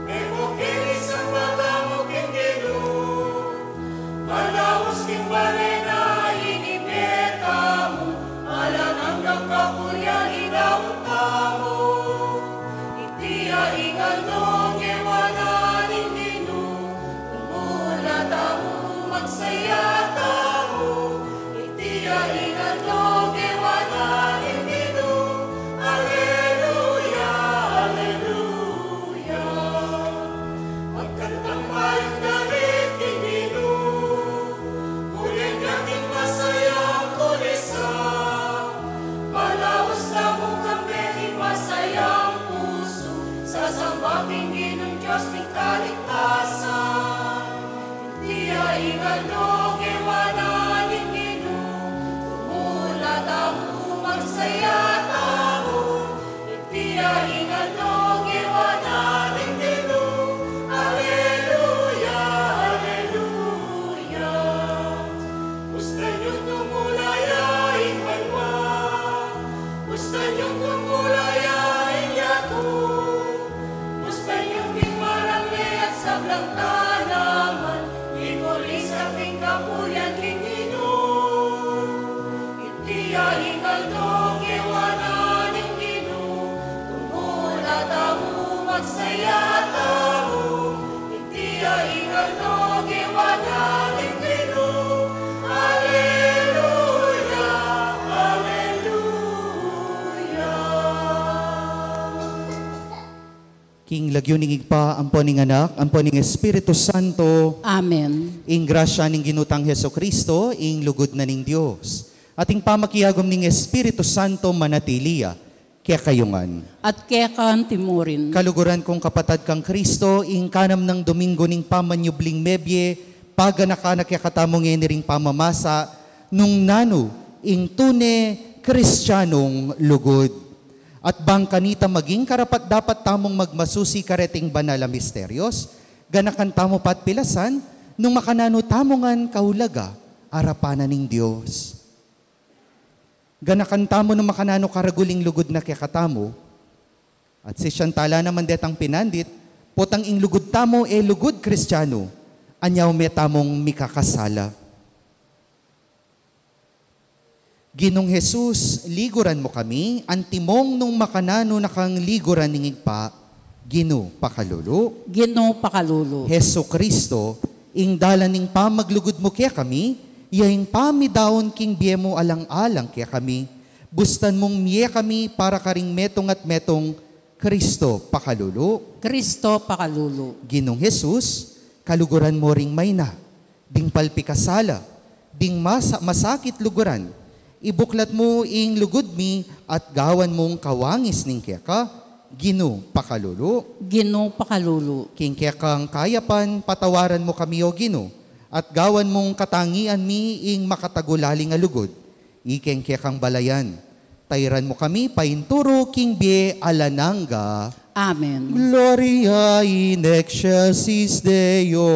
eko kinisang matamo king Ginu. Malaos king balena inibeta mo, alang hanggang kapuryan inaon tamo. Itiya ingatong ewananing Ginu, tumulat ako magsaya tamo. Itiya ingatong ewananing Ginu, Alleluia, Alleluia. Magkantang mayong dalit king Ginu, urian yakin masayang kulisa. Malaos tamong kampiling masayang puso, sasambaking ginang Diyos ni kaligtasan. Itiya ikalog ewananing Ginu, tumulat ako magsaya tao. Itiya ikalog ewananing Ginu, Alleluia, Alleluia. Gusto niyong tumulayain manwa, gusto niyong tumulayain yatun, gusto niyong bigmarami at sablang tanaman, ikulis aking kapuryan tinginom. Itiya ikalog ewananing Ginu, tumulat ako magsaya tamo. Itiya ikalog ewananing Ginu, Alleluia, Alleluia. King lagyuning igpa, amponing anak, amponing Espiritu Santo, Amen. ing grasya ning ginutang Heso Kristo, ing lugod na ning Dios. Ating pamakiyagom ning Espiritu Santo manatiliya, kaya kayungan. At kekan timurin. Kaluguran kong kapatad kang Kristo, ing kanam ng Domingo ning pamanyubling mebye, paganakanak kaya katamong eniring pamamasa, nung nanu, ing tune kristyanong lugod. At bang kanita maging karapat dapat tamong magmasusi kareting banal a misteryos, ganakan tamo pat pilasan, nung makanano tamongan kahulaga, arapanan ning Diyos. Ganakan tamo nung makanano karaguling lugod na kekatamo, at si Shantala naman detang pinandit, potang ing lugod tamo lugod Kristiyano, anyaw metamong mikakasala. Ginong Jesus, liguran mo kami, antimong nung makanano na kang liguran ningig pa, Gino pakalulu. Gino pakalulu. Heso Kristo, ing dalaning pamaglugod mo kaya kami, yaing pamidaon king biye mo alang-alang kaya kami, bustan mong miye kami para karing metong at metong Kristo pakalulu. Kristo pakalulu. Ginong Jesus, kaluguran mo ring mayna, ding palpikasala, ding masakit luguran, ibuklat mo ing lugod mi at gawan mong kawangis ning keka, Gino pakalulu. Gino pakalulu. King kekang kayapan, patawaran mo kami o Gino, at gawan mong katangian mi ing makatagulaling alugod, ikeng kekang balayan. Tayran mo kami, painturo king bie alananga. Amen. Gloria in excelsis Deo.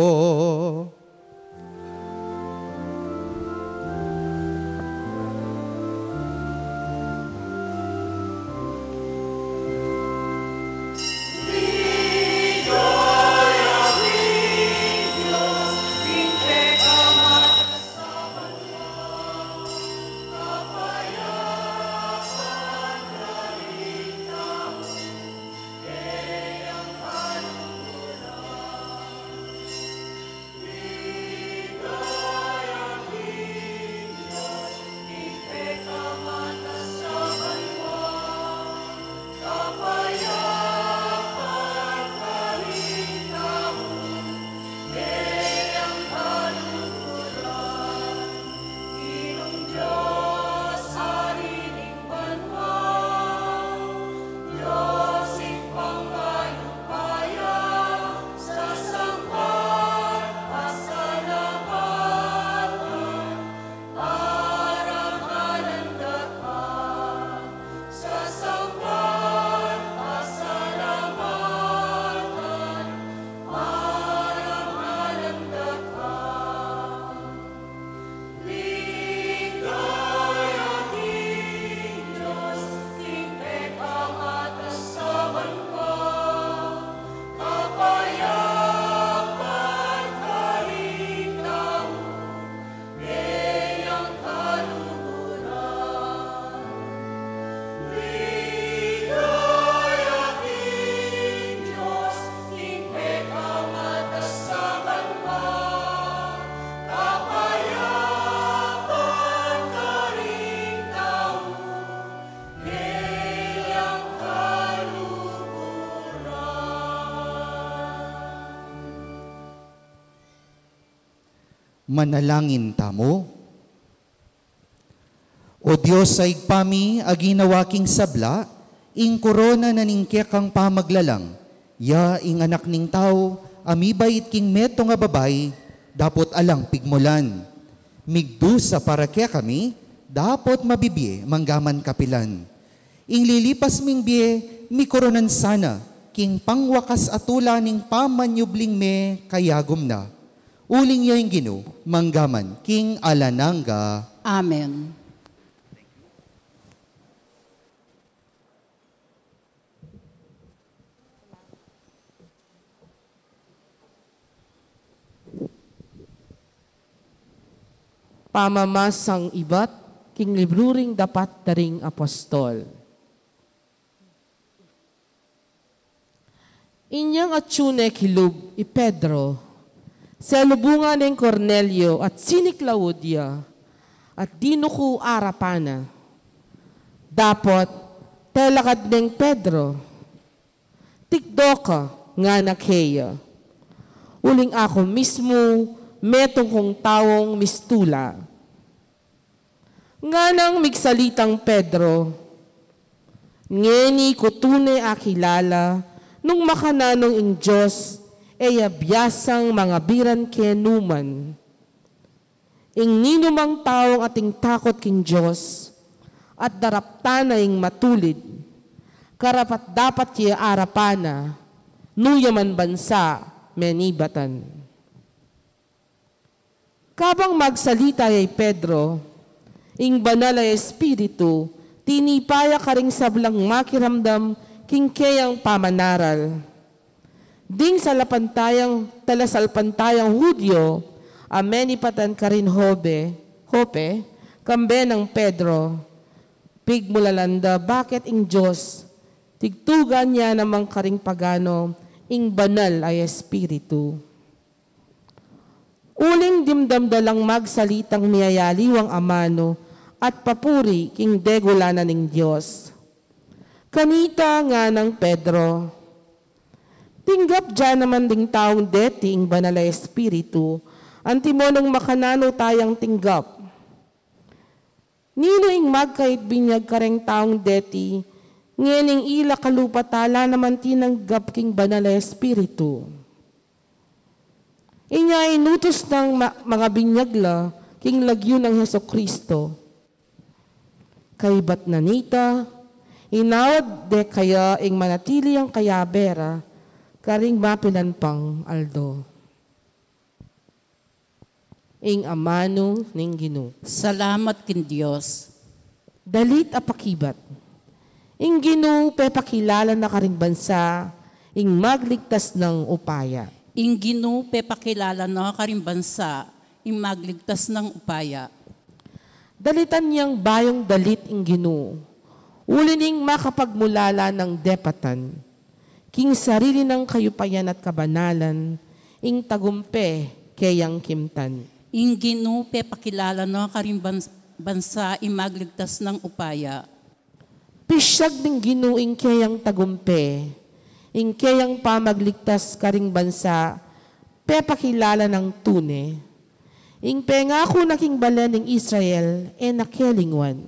Manalangin tamo. O Diyos ay pami aginawaking sabla, ing korona na ningkya kang pamaglalang, ya ing anak ning tao, amibait king meto nga babay, dapot alang pigmulan. Migdusa para kya kami, dapot mabibie manggaman kapilan. Ing lilipas ming bie, mi koronan sana, king pangwakas atula ning pamanyubling me kayagom na. Uling yaing Gino, manggaman, king alananga. Amen. Pamamasang ibat, king libruring dapat daring apostol. Inyang atsune kilub i Pedro, sa lubungan ng Cornelio at sini Claudia, at dino ko arapana. Dapot, telakad ng Pedro, tikdo ka nga nakheya. Uling ako mismo, metong kong tawong mistula. Nga nang migsalitang Pedro, ngeni ko tunay akilala, nung makananong ing Diyos, biyasang mga biran kenuman. Ing ninumang taong ating takot king Diyos, at darapta na ing matulid, karapat dapat kiya arapana, nuyaman bansa, menibatan. Kabang magsalita ay Pedro, ing banal ay Espiritu, tinipaya ka ring sablang makiramdam king kayang pamanaral. Ding sa talasalpantayang Hudyo, amenipatan ka rin hope, kambe ng Pedro, pigmulalanda, bakit ing Diyos, tigtugan niya namang karing pagano, ing banal ay Espiritu. Uling dimdamdalang magsalitang niyayaliwang amano at papuri king degulana ning Diyos. Kanita nga ng Pedro, tinggap dyan naman ding taong deti ing banal ay Espiritu, antimonong makanano tayang tinggap. Nino ing magkait binyag kareng taong deti, ngening ila kalupatala naman tinanggap king banal ay Espiritu. Inya inutos ng mga binyagla king lagyo ng Hesukristo. Kay bat nanita, inawad de kaya ing manatili ang kayabera, karing mapilan pang aldo. Ing amano ning Ginoo. Salamat kin Diyos. Dalit apakibat. Ing Ginoo pepakilala na karing bansa, ing magligtas ng upaya. Ing Ginoo pepakilala na karing bansa, ing magligtas ng upaya. Dalitan niyang bayong dalit ing Ginoo. Ulining makapagmulala ng depatan. King sarili ng kayupayan at kabanalan, ing tagumpe kayang kimtan. Ing Ginoo pepakilala na karing bansa, ing magligtas ng upaya. Pisyag ng Ginoo ing kayang tagumpe, ing kayang pamagligtas karing bansa, pepakilala ng tune. Ing pengako naking balan ng Israel, nakelingwan.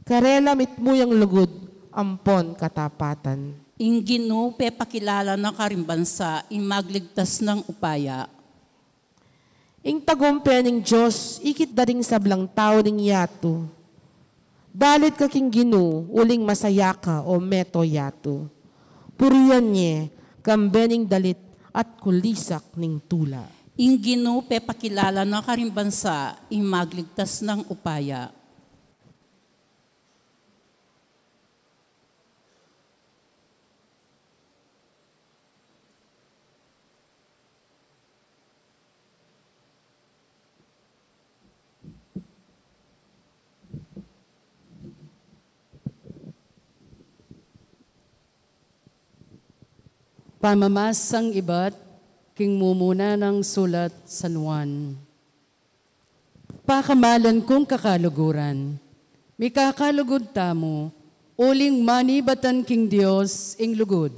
Karela mitmuyang lugod, ampon katapatan. Ing Ginoo pepakilala na karing bansa, ing magligtas ng upaya. Ing tagumpe ng Diyos, ikit daring sablang tao ng yato. Dalit ka king Ginoo, uling masaya ka o meto yato. Puriyan niya, kambening dalit at kulisak ning tula. Ing Ginoo pepakilala na karing bansa, ing magligtas ng upaya. Pamamasang iba't king mumuna ng sulat San Juan. Pakamalan kong kakaluguran, may kakalugod tamo, uling manibatan king Diyos ing lugod.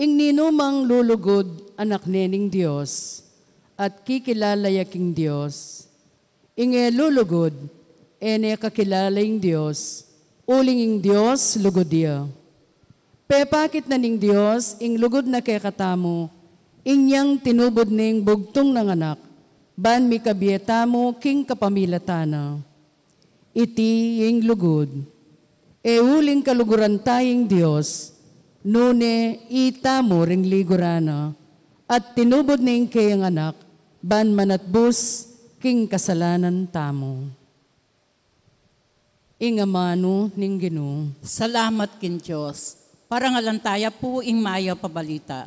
Ing ninumang lulugod anak nening Diyos, at kikilalaya king Diyos. Ing lulugod, ene kakilala ing Diyos, uling ing Diyos lugod dia. Pepakit na ning Diyos, ing lugod na kay katamo, inyang tinubod ning bugtong ng anak, ban mi kabietamo king kapamilatana. Iti ing lugod, uling kaluguran tayong Diyos, nune itamo ring ligurana, at tinubod ning kayang anak, ban manatbus king kasalanan tamo. Ing amano ning Ginoo. Salamat kin Diyos. Parangalantaya po ing maya pabalita.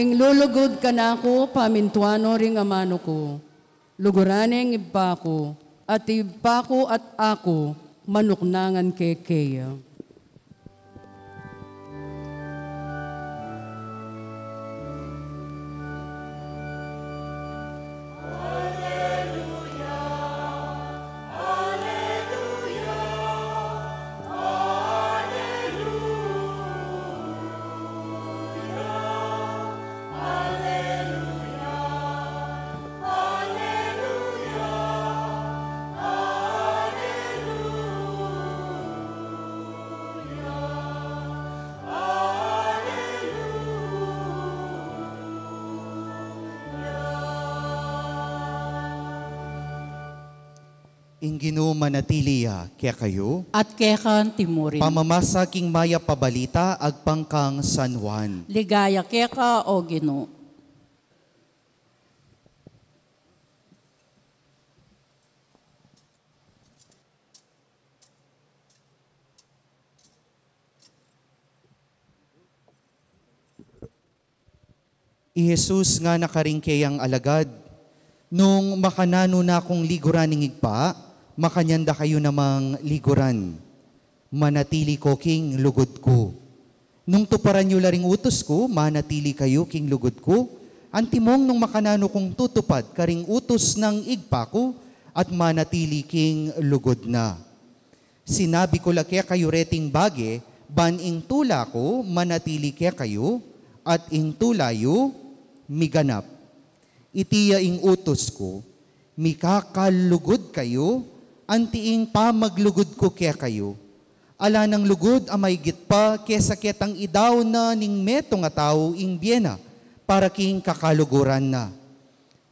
Ing lulugod ka na ako, pamintuano ring amano ko. Luguraneng ibpa ko, at ibpa ko at ako, manuknangan kekeya. Alleluia, Alleluia, Ingino manatiliya kaya kayo. At kekan timurin. Pamamasa king maya pabalita agpangkang San Juan. Ligaya keka o Ginoo. I Jesus nga nakaringkayang alagad, nung makanano na kong liguran ng igpa, makanyanda kayo namang liguran. Manatili ko king lugod ko. Nung tuparan nyo laring utos ko, manatili kayo king lugod ko. Antimong nung makanano kong tutupad, karing utos ng igpa ko, at manatili king lugod na. Sinabi ko laki kayo reting bage, ban ing tula ko, manatili kaya kayo, at ing tulayo, miganap. Itiya ing utos ko, mikakalugod kayo, antiing pamaglugod ko kaya kayo. Ala ng lugod amay gitpa, kesa ketang idaw na ning metong ataw ing biena, para king kakaluguran na.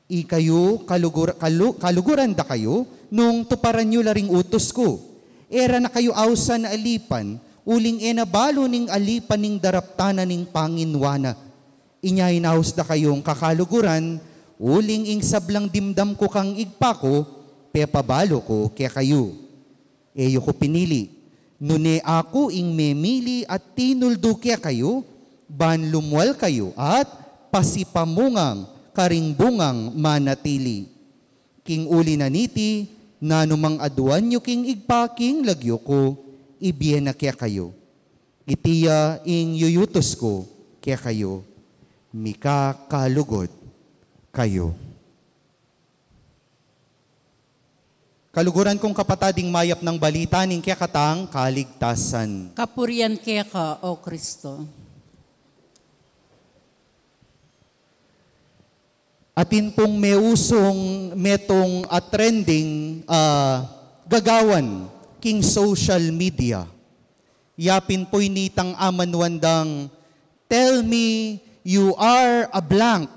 Ikayo, kaluguran da kayo, nung tuparan nyo laring utos ko. Era na kayo awsa na alipan, uling enabalo ning alipan ning daraptana ning panginwana. Inya hinaus da kayong kakaluguran, uling ing sablang dimdam ko kang igpa ko, pepabalo ko kaya kayo. Eyo ko pinili, nune ako ing memili at tinuldo kaya kayo, ban lumwal kayo at pasipamungang karingbungang manatili. King uli na niti, nanumang aduan nyo king igpa king lagyo ko, ibiyen na kaya kayo. Itiya ing yuyutos ko kaya kayo, mikakalugod kayo. Kaluguran kong kapatading mayap ng balita ning kaya katang kaligtasan. Kapurian keka o Kristo. Atin pong may usong metong trending gagawan king social media. Yapin po'y nitang amanwandang, tell me you are a blank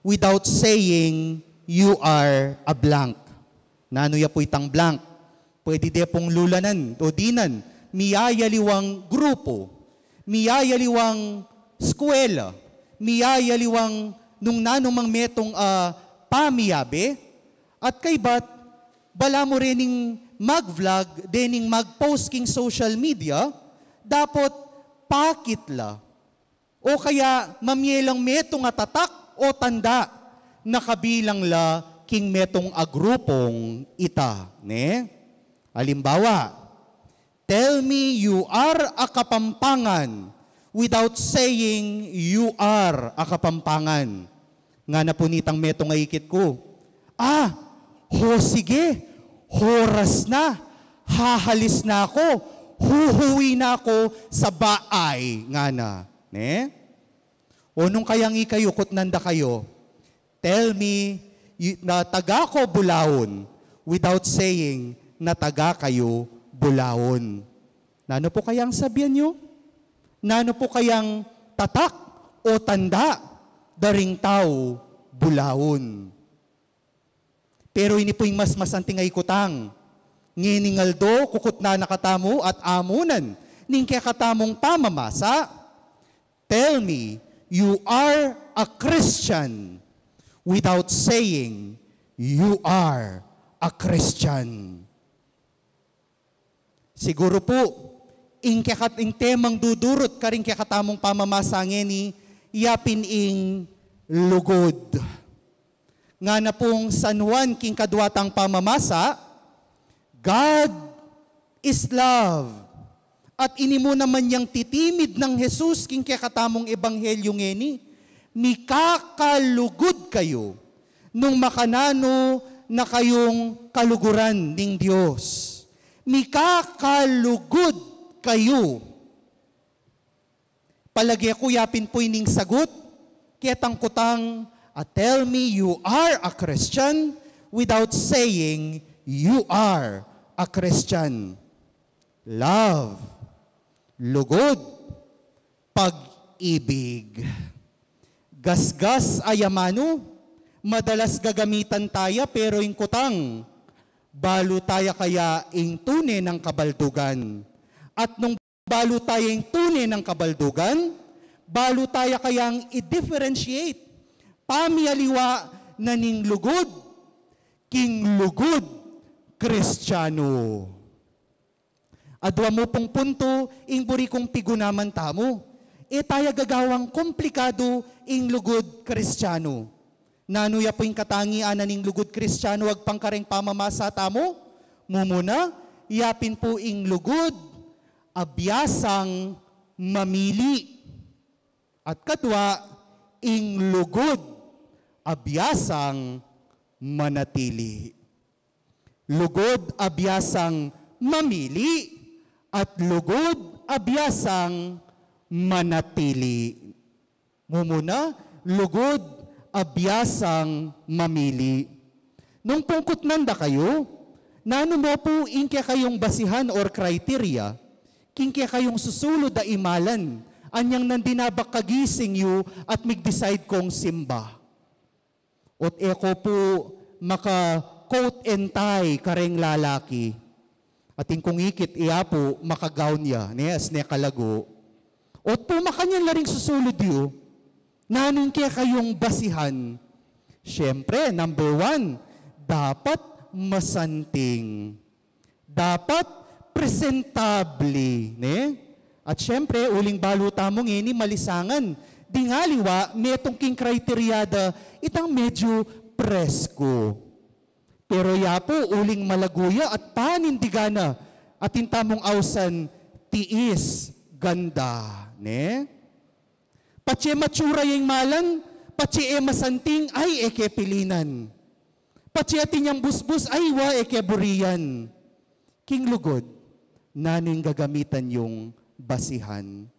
without saying you are a blank. Nano ya po'y tang blank? Pwede de pong lulanan o dinan, miyayaliwang grupo, miyayaliwang eskwela, miyayaliwang nung nanumang metong pamiyabe, at kay bat, bala mo rening mag-vlog, dening mag-post king social media, dapat pakit la. O kaya mamyelang metong atatak o tanda, nakabilang la king metong agrupong ita. Ne? Halimbawa, tell me you are a Kapampangan without saying you are a Kapampangan. Nga na punitang metong aikit ko. Sige, horas na, hahalis na ako, huhuwi na ako sa baay. Nga na. Ne? O nung kayang ikayukot nanda kayo, tell me na taga ko Bulaon without saying na taga kayo Bulaon. Nano po kayang sabihan nyo? Nano po kayang tatak o tanda daring tao Bulaon? Pero ini po yung mas masanting ay kutang. Nginingaldo, kukut na nakatamo at amunan, ning kaya katamong pamamasa, tell me, you are a Christian without saying, you are a Christian. Siguro po, ing temang dudurot karing kaya katamong pamamasa ngeni, yapin ing lugod. Nga na pong San Juan king kadwatang pamamasa, God is love. At ini mo naman yang titimid ng Jesus king kaya katamong ebanghelyo ngeni, mikakalugod kayo nung makanano na kayong kaluguran ng Diyos. Mikakalugod kayo. Palagi ako yapin po ining sagot, ketang kutang, tell me you are a Christian without saying you are a Christian. Love, lugod, pag-ibig. Gasgas ayamano, madalas gagamitan tayo pero yung kutang, Balo tayo kaya ing tune ng kabaldugan. At nung balo tayo ing tune ng kabaldugan, balo tayo kayang i-differentiate. Pamialiwa na ning lugod, king lugod, Kristiyano. Adwa mo pong punto, ing buri kong pigunaman tamo. E tayo gagawang komplikado ing lugod Kristiyano. Nanuya po yung katangian na ning lugod Kristiyano, wag pang kareng pamamasa tamo. Mumuna, yapin po ing lugod, abyasang mamili. At kadwa, ing lugod, abyasang manatili. Lugod, abyasang mamili, at lugod, abyasang manatili. Mumuna, lugod, abyasang mamili. Nung pungkot nanda kayo, nano mo po inke kayong basihan or criteria, kinke kayong susulod da imalan, anyang nandinabak kagising yu at mig-decide kong simba. Ot eko po maka coat and tie kareng lalaki, ating kung ikit iya po maka-gown ya, niyas ne kalago. Ot po makanyan laring susulod yu, nanin kaya kayong basihan? Siyempre, number 1, dapat masanting. Dapat presentable. Ne? At siyempre, uling baluta mong ini malisangan. Dingaliwa, metong king kriteryada, itang medyo presko. Pero yapo, uling malaguya at panindigana. At intamong ausan, tiis, ganda. Ne? Patsi matsura yung malan, patsi masanting, ay eke pilinan. Patsi atin yung busbus, ay wa eke burian. King lugod, naning gagamitan yung basihan.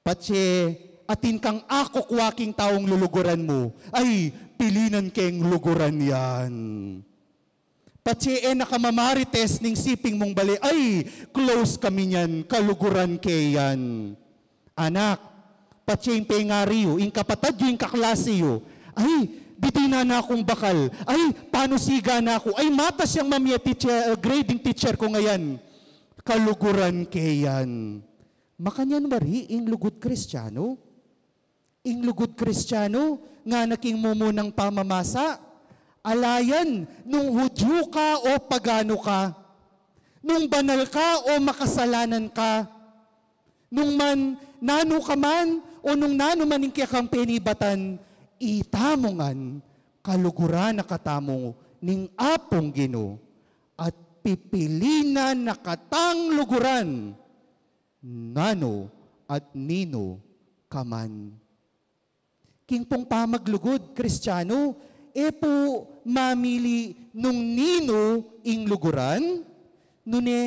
Patsi atin kang ako kwaking taong luluguran mo, ay pilinan keng luguran yan. Patsi nakamamarites ning siping mong bali, ay close kami niyan, kaluguran ke yan. Anak, patsing pengariyo, ing kapatad yung kaklase yo, ay, bitina na akong bakal, ay, paano siga na ako, ay, mata siyang mamya teacher, grading teacher ko ngayon, kaluguran kayan. Makanyan mari, ing lugod Kristiyano, ing lugod Kristiyano, nga naking mumunang pamamasa, alayan, nung Hudyo ka o pagano ka, nung banal ka o makasalanan ka, nung man, nano ka man, o nung nano maning kaya kang penibatan, itamongan, kaluguran na katamo, ning apong Gino, at pipilinan na katang luguran, nano at nino kaman. King pong pamaglugod, Kristiyano, po mamili nung nino ing luguran, nune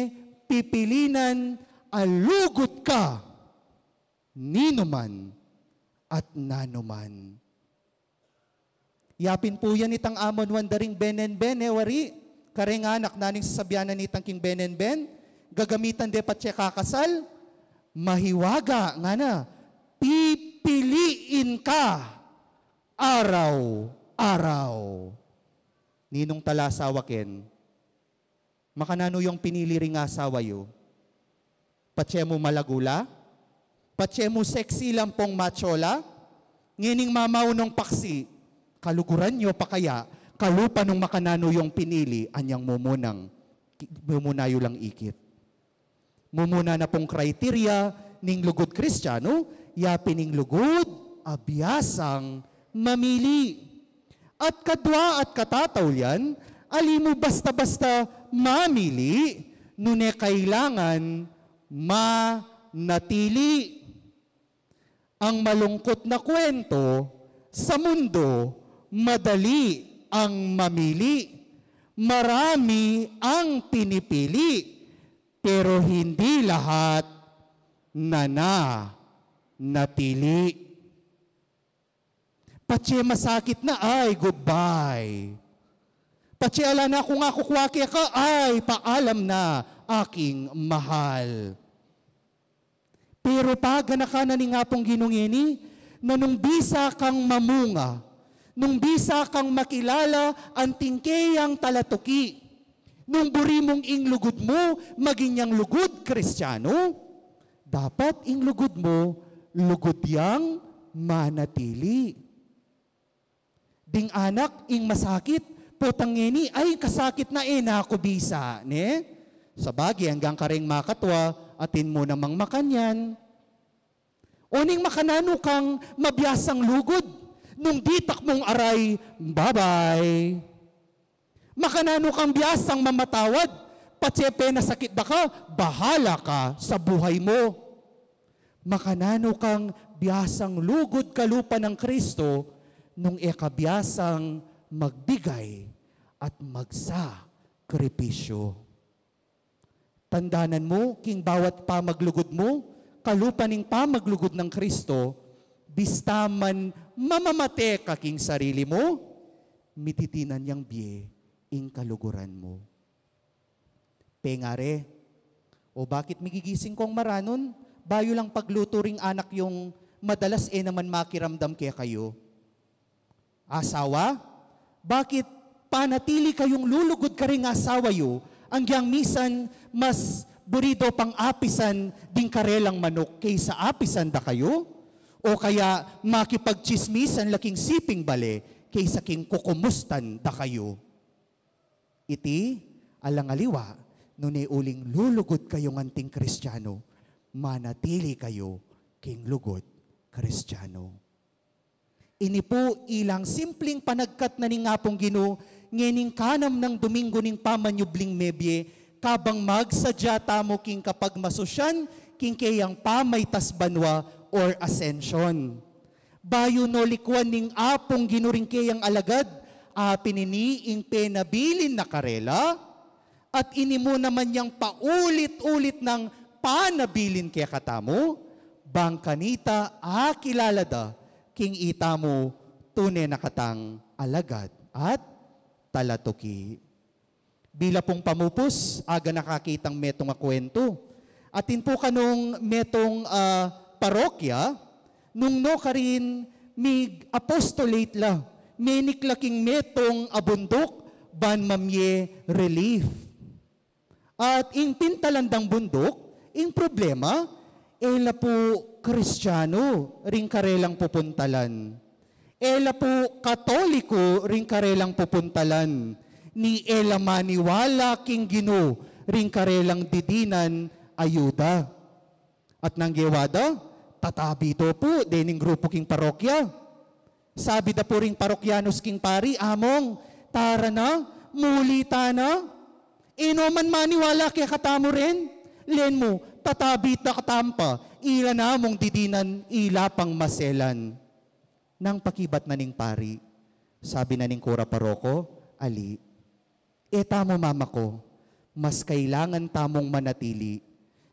pipilinan alugod ka, nino man at nano man. Yapin po yan itang amon wandaring benen-ben, wari. Kareng anak naning sasabyanan itang king benen-ben, gagamitan de patse kakasal, mahiwaga nga na, pipiliin ka araw-araw. Ninong talasawa ken, makanano yung pinili ring asawa yo? Patse mo malagula? Patse mo sexy lang pong machola? Ngining mamaunong paksi, kaluguran nyo pa kaya, kalupa nung makanano yung pinili, anyang mumunayo lang ikit. Mumuna na pong kriteria ning lugod Kristiyano, yapin ning lugod, abiyasang mamili. At kadwa at katataw yan, alimu basta-basta mamili, nune kailangan manatili. Ang malungkot na kwento, sa mundo, madali ang mamili. Marami ang pinipili, pero hindi lahat natili. Patsi masakit na, ay goodbye. Patsi ala na kung ako kwake ka, ay paalam na aking mahal. Pero pag ka na ni nga pong ginungini, na nung bisa kang mamunga, nung bisa kang makilala ang tingkeyang talatuki, Nung buri mong inglugod mo, maging yang lugod, Kristiyano, dapat inglugod mo, lugod yang manatili. Ding anak, ing masakit, putang ngeni, ay kasakit na nakubisa, ne? Sabagi, hanggang karing makatwa, atin mo namang makanyan. Uning makanano kang mabiyasang lugod, nung ditak mong aray, bye-bye. Makanano kang biyasang mamatawad, patsepe na sakit da ka, bahala ka sa buhay mo. Makanano kang biyasang lugod kalupa ng Kristo, nung ekabiyasang magbigay at magsakripisyo. Tandanan mo, king bawat pamaglugod mo, kalupa ning pamaglugod ng Kristo, bistaman mamamate ka king sarili mo, mititinan yang biye ing kaluguran mo. Pengare, o bakit migigising kong maranon, bayo lang pagluto ring anak yung madalas naman makiramdam kaya kayo. Asawa, bakit panatili kayong lulugod ka ring asawa yo, anggyang misan mas burido pang apisan ding karelang manok kaysa apisan da kayo? O kaya makipagchismisan laking siping bale kaysa king kukumustan da kayo? Iti, alangaliwa, nung uling lulugod kayong anting Kristiyano, manatili kayo king lugod Kristiyano. Ini po ilang simpleng panagkat na ning ngapong Ginoo, ngening kanam ng Domingo ning pamanyubling mebye, kabang magsadya tamo king kapag masosyan, king kayang pamaytas banwa or ascension. Bayo no likwan ning apong Ginoo ring kayang alagad, pininiing penabilin na karela, at ini mo naman yang paulit-ulit ng panabilin kaya katamo, bangkanita kilala da, king ita mo tunay na katang alagad at talatuki. Bila pong pamupos, aga nakakitang metong kwento. Atin po kanong metong parokya, nung no karin mig apostolate la, meniklaking metong abundok, ban mamye relief. At ing pintalandang bundok, ing problema, ela po Kristiyano, ring karelang pupuntalan. Ela po Katoliko, ring karelang pupuntalan. Ni ela maniwala king Ginoo, ring karelang didinan ayuda. At nang gewada, tatabi to po, dening grupo king parokya. Sabi da po ring parokyanos king pari, among, tara na, mulita na. Ino man maniwala kaya katamo rin, len mo, tatabit na katampa, ila na mong didinan, ila pang maselan. Nang pakibat na ning pari, sabi na ning kura paroko, ali, tamo mama ko, mas kailangan tamong manatili.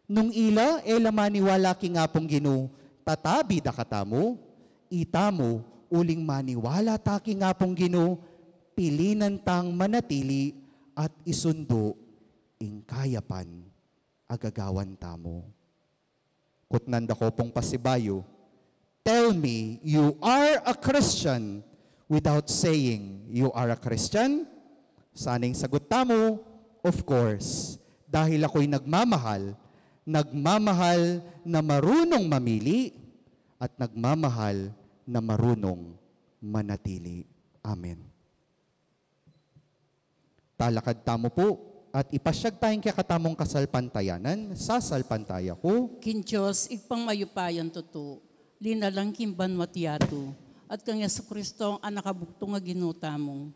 Nung ila, maniwala king apong Ginoo, tatabi da katamo, itamo, uling maniwala ta king apong Ginoo, pilinan tang manatili, at isundo ing kayapan agagawan tamo. Kutnanda ko pong pasibayo, tell me you are a Christian without saying you are a Christian? Saning sagot tamo, of course, dahil ako'y nagmamahal na marunong mamili at nagmamahal na marunong manatili. Amen. Talakad tamo po at ipasyag tayong kakatamong kasalpantayanan sa salpantaya ko. Kin Diyos, igpang mayupayan toto, linalang kimbanwat yato, at kang Yesu Kristo ang anakabugtong nga ginuta mo.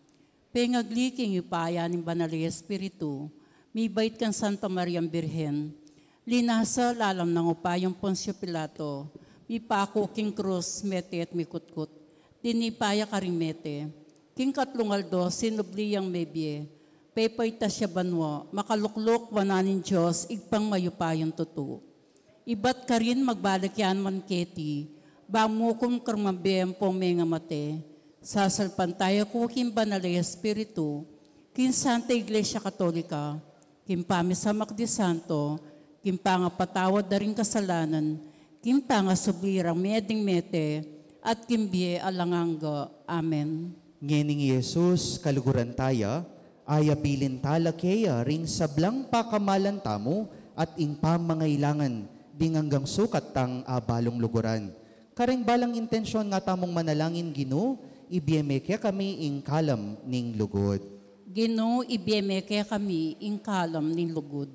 Pengagliking ipaya ng Banal Espiritu, may bait kang Santa Maria Birhen, linasa lalam ng upayang Poncio Pilato, may pako king krus, mete at mikutkut, dinipaya karing mete, king katlungaldo, sinubliyang mebye, pepay ta siya banwa, makaluklok wananin Diyos, igpang mayupayan tuto. Ibat ka rin magbalik yan man keti, bamukum karmabem pong mga mate, sasalpan tayo ko kin Banal Espiritu, kin Santa Iglesia Katolika, kin pamisa makdi santo, kin pangapatawad na rin kasalanan, kin pangasubirang meding mete, at kin biye alanganga. Amen. Ngening Yesus, kaluguran tayo, Ayabilin talakeya ring sablang pakamalan tamo at ing pamangailangan ding hanggang sukat tang abalong luguran. Karing balang intensyon nga tamong manalangin Ginoo, ibiyemeke kami ing kalam ning lugod. Ginoo, ibiyemeke kami ing kalam ning lugod.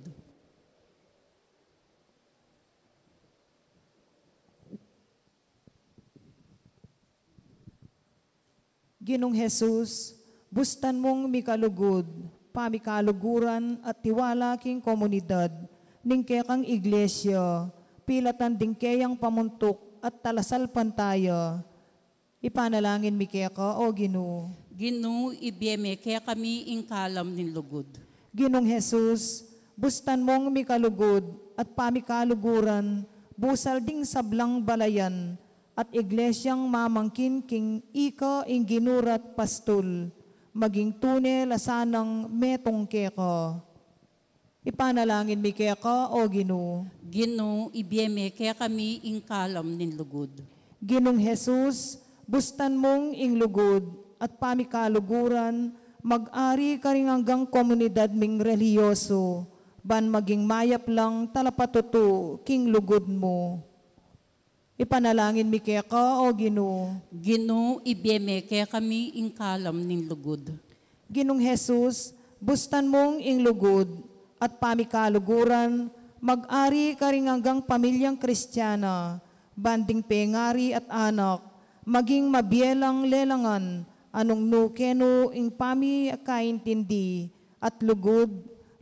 Ginong Jesus, bustan mong mikalugod, pamikaluguran at tiwala king komunidad, ning kekang iglesia, pilatan ding kayang pamuntok at talasal pantaya. Ipanalangin mi keka, o Ginoo. Ginoo, ibiyemeke kami ing kalam ning lugod. Ginong Jesus, bustan mong mikalugod at pamikaluguran, busal ding sablang balayan, at iglesyang mamangkin king ika ing ginurat pastol, maging tunel asanang metong keka. Ipanalangin mi keka, o Ginoo. Ginoo, ibiyemeke kami ing kalam ning lugod. Ginong Jesus, bustan mong ing lugod at pamikaluguran, mag-ari ka rin hanggang komunidad ming reliyoso, ban maging mayap lang talapatuto king lugod mo. Ipanalangin mi keka, o Ginoo. Ginoo, ibiyemeke kami ing kalam ning lugod. Ginong Jesus, bustan mong ing lugod at pamikaluguran, mag-ari ka rin hanggang pamilyang Kristiyana, banding pengari at anak, maging mabielang lelangan, anong nukeno ing pami kaintindi, at lugod,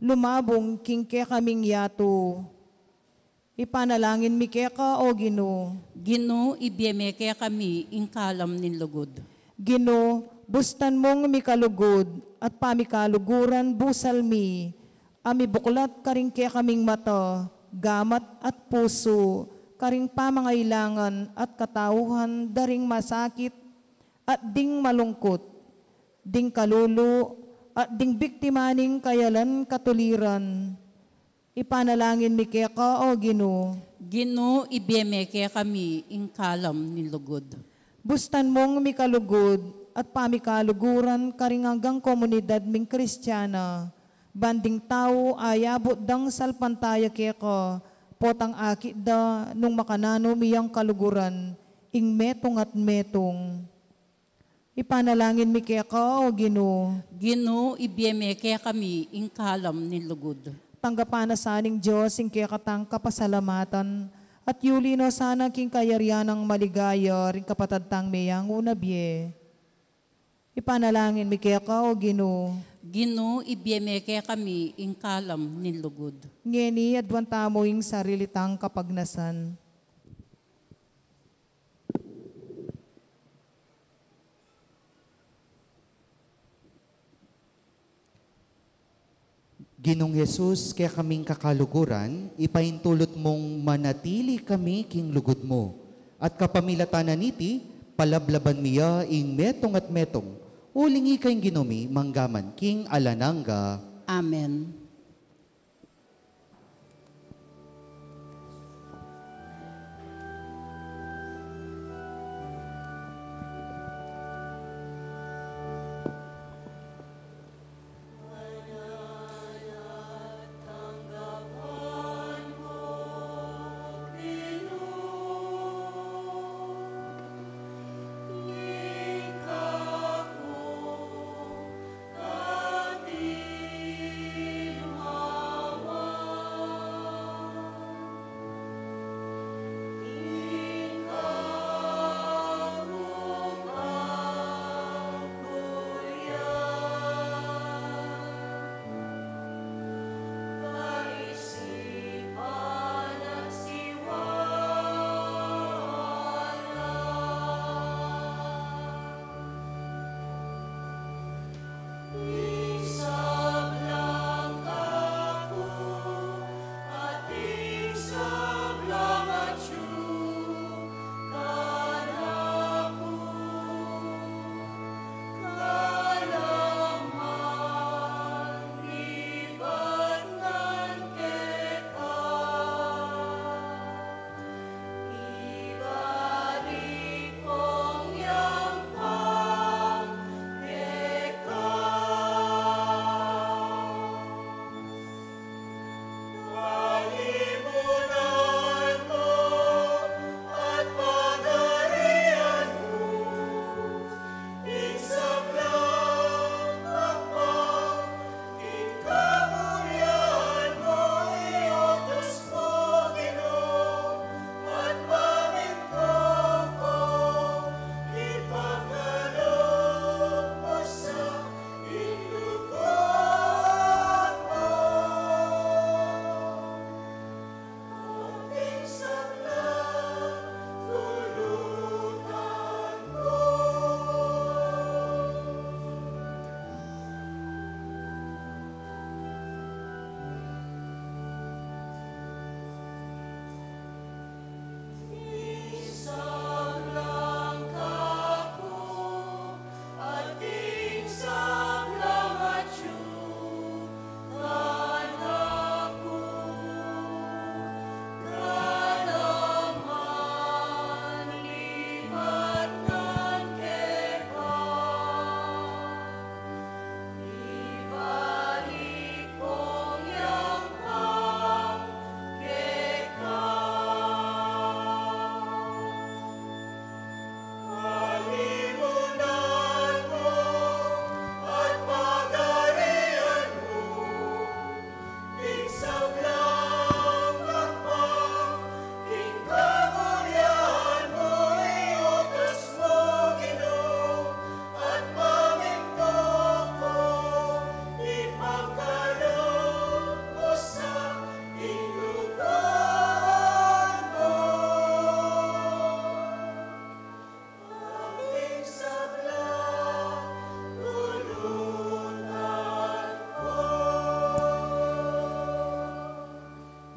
lumabong king kaming yato. Ipanalangin mi keka, o Ginoo. Ginoo, ibiyemeke kami ing kalam ning lugod. Ginoo, bustan mong mikalugod at pamikaluguran busal mi, ami buklat karing kaming mata, gamat at puso, karing pamangailangan at katauhan daring masakit at ding malungkot, ding kalulu at ding biktimaning kayalan katuliran. Ipanalangin mi keka, o Ginoo. Ginoo, ibiyemeke kami ing kalam ning lugod. Bustan mong mikalugod at pamikaluguran karing hanggang komunidad ming Kristiyana, banding tao ayabot dang salpantaya keka, potang akit da nung makanano miyang kaluguran, ing metong at metong. Ipanalangin mi keka, o Ginoo. Ginoo, ibiyemeke kami ing kalam ning lugod. Tanggapan na saning Diyos ing kekatang kapasalamatan, at yuli no sana king kayarian ng maligaya ring kapatadtang meyang unabye. Ipanalangin mi keka, o Ginoo. Ginoo, ibiyemeke kami ing kalam ning lugod. Ngeni adwanta mo ing sarilitang kapagnasan. Ginong Jesus, kaya kaming kakaluguran, ipaintulot mong manatili kami king lugod mo. At kapamilatanan niti, palablaban miya ing metong at metong, ulingi kayong ginumi, manggaman king alananga. Amen. Ikaw,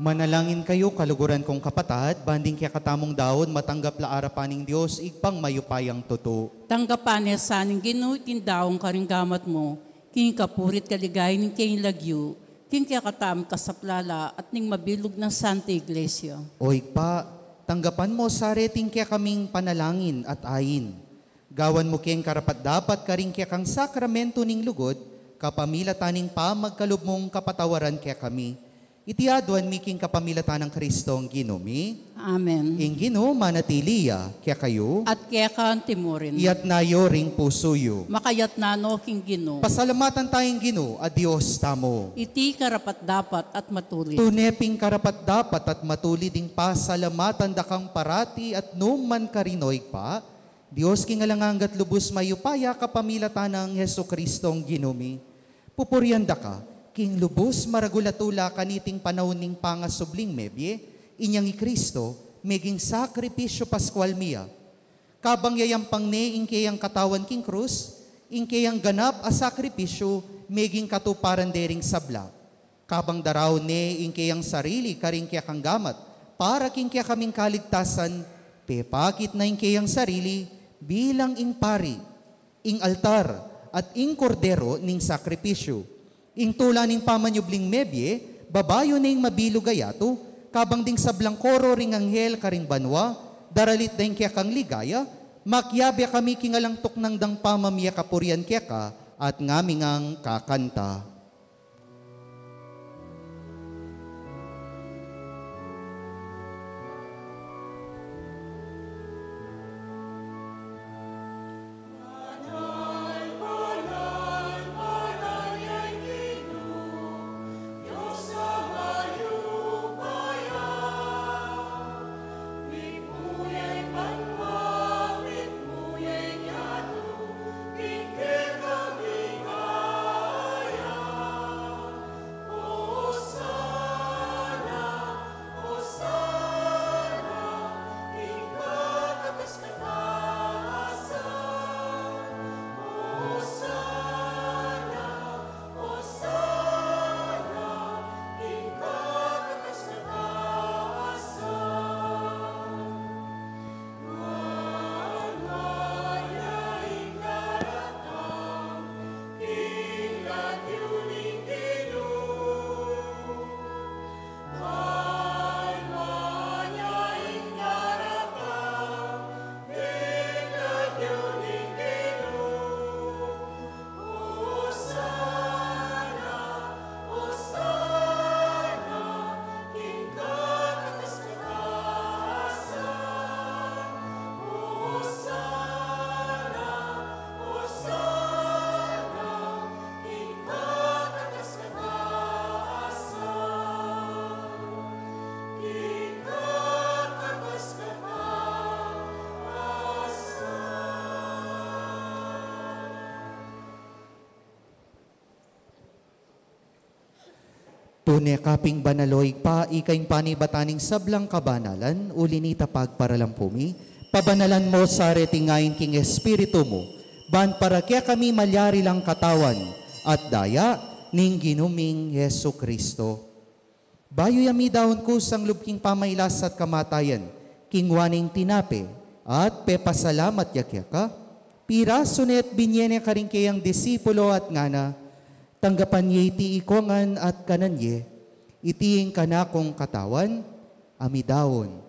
Manalangin kayo, kaluguran kong kapatad, banding kaya katamong daon, matanggap la arapaning Diyos, igpang mayupayang totoo. Tanggapan niya sa aning ginuitin daong karinggamat mo, king kapurit kaligay ning king lagyo, king kaya katam kasaplala at ning mabilog ng Santa Iglesia. O igpa, tanggapan mo sa reting kaya kaming panalangin at ayin. Gawan mo kayang karapat dapat karing kaya kang sakramento ning lugod, kapamilataning pa magkalub mong kapatawaran kaya kami. Itiaduan miking kapamilatan ng Kristong ginumi. Amen. Ing gino manatiliya kaya kayo. At kaya ka timurin. Iyat nayo ring pusoyo. Makayat na no king gino. Pasalamatan tayong gino, a Diyos tamo. Iti karapat dapat at matuloy. Tuneping karapat dapat at matuli ding pasalamatan dakang parati at numan karinoy pa. Diyos kingalanganggat lubos mayupaya kapamilatan ng Yesu Kristong ginumi. Pupurianda ka. King lubos maragulatula kaniting panahon ning pangasubling mebye, inyang Kristo, meging sakripisyo paskwal miya. Kabang yayampang ne inkeyang katawan king krus, inkeyang ganap a sakripisyo, meging katuparan dering sabla. Kabang daraw ne inkeyang sarili karing kaya kang gamat, para king kaya kaming kaligtasan, pepakit na inkeyang sarili, bilang ing pari, ing altar, at ing kordero ning sakripisyo. Ing tula ning pamanyubling mebye, babayo ning mabilog ayato, kabang ding sablang koro ring anghel karing banwa, daralit ding kaya kang ligaya, makyabya kami kingalang tuknang dang pamamya kapurian kaya ka, at ngaming ang kakanta. Tune kaping banaloy pa, ikaing panibataning sablang kabanalan, ulinita pagparalampumi, pabanalan mo sa retingayin king espiritu mo, ban para kaya kami malyari lang katawan, at daya ning ginuming Yesu Kristo. Bayo yami daon ko sang lubking pamaylas at kamatayan, kingwaning tinape, at pepasalamat yakya ka, piraso net binyene karing kayang disipulo at ngana, tanggapan niya iti ikongan at kananye, itiing kanakong katawan, amidawon,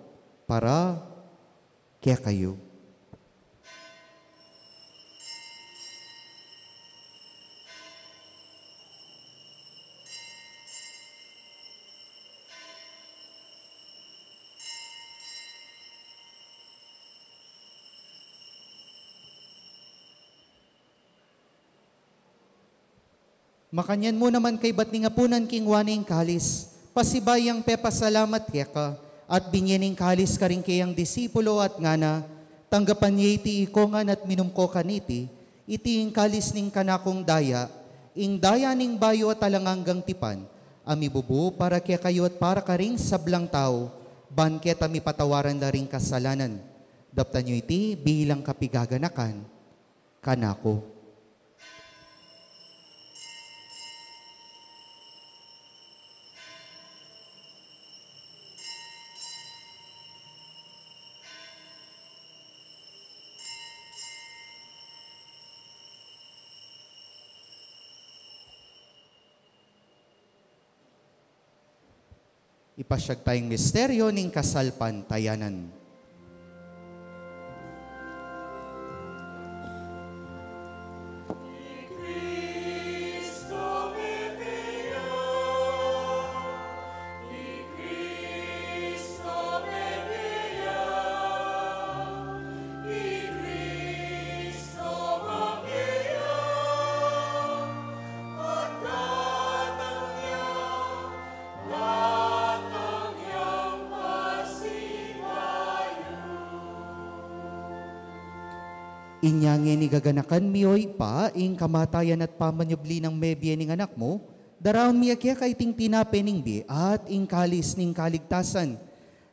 para kaya kayo. Makanyan mo naman kay ba't ningapunan king waning kalis, pasibayang pepasalamat keka, at binyening kalis karing kayang disipulo at ngana, tanggapan niya iti ikongan at minumko kaniti, iti ing kalis ning kanakong daya, ing daya ning bayo at talanganggang tipan, amibubu para kaya kayo at para karing sablang tao, ban ket ami patawaran na ring kasalanan. Daptan nyo iti bilang kapigaganakan, kanako. Ipasyag tayong misteryo ning kasalpantayanan. Inyangin ni gaganakan miyoy pa, ing kamatayan at pamanyubli ng mebye ning anak mo, daraon miya kaya kay ting tinape ning bi at ing kalis ning kaligtasan.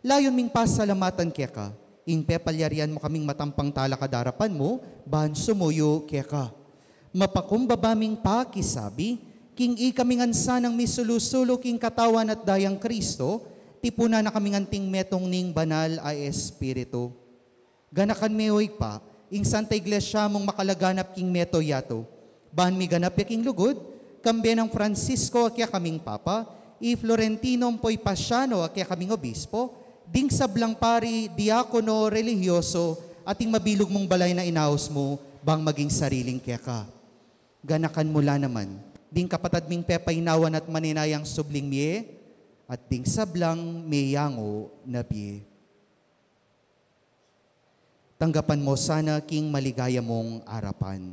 Layon ming pasalamatan kaya ka, ing pepalyarian mo kaming matampang tala kadarapan mo, ban sumuyo kaya ka. Mapakumbabaming pakisabi, king ikaming ansa ng misulusulo king katawan at dayang Kristo, tipuna na kaming anting metong ning banal ay Espiritu. Ganakan miyoy pa, ing Santa Iglesia mong makalaganap king meto yato. Ban mi ganap king lugod, kambe ng Francisco kaya kaming Papa, i Florentino po'y Pasyano kaya kaming Obispo, ding sablang pari, diakono, religyoso, ating mabilog mong balay na inaos mo, bang maging sariling kaya ka. Ganakan mula naman, ding kapatad ming pepainawan at maninayang subling miye, at ding sablang miyango na biye. Tanggapan mo sana king maligaya mong arapan.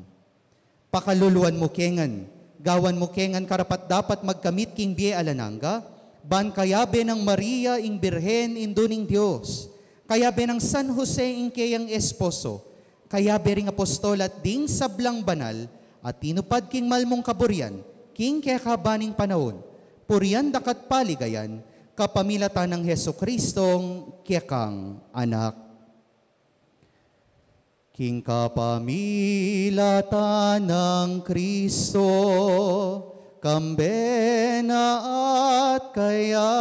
Pakaluluan mo kengan, gawan mo kengan karapat dapat magkamit king biye alananga, ban kayabe ng Maria ing Birhen induning Diyos, kayabe ng San Jose ing kayang esposo, kayabe ring apostol at ding sablang banal, at tinupad king malmong kaburyan, king kaya kabaning panahon, purian dakat paligayan, kapamilatan ng Heso Kristong kiyakang anak. King kapamilatan ng Kristo, kambena at kaya,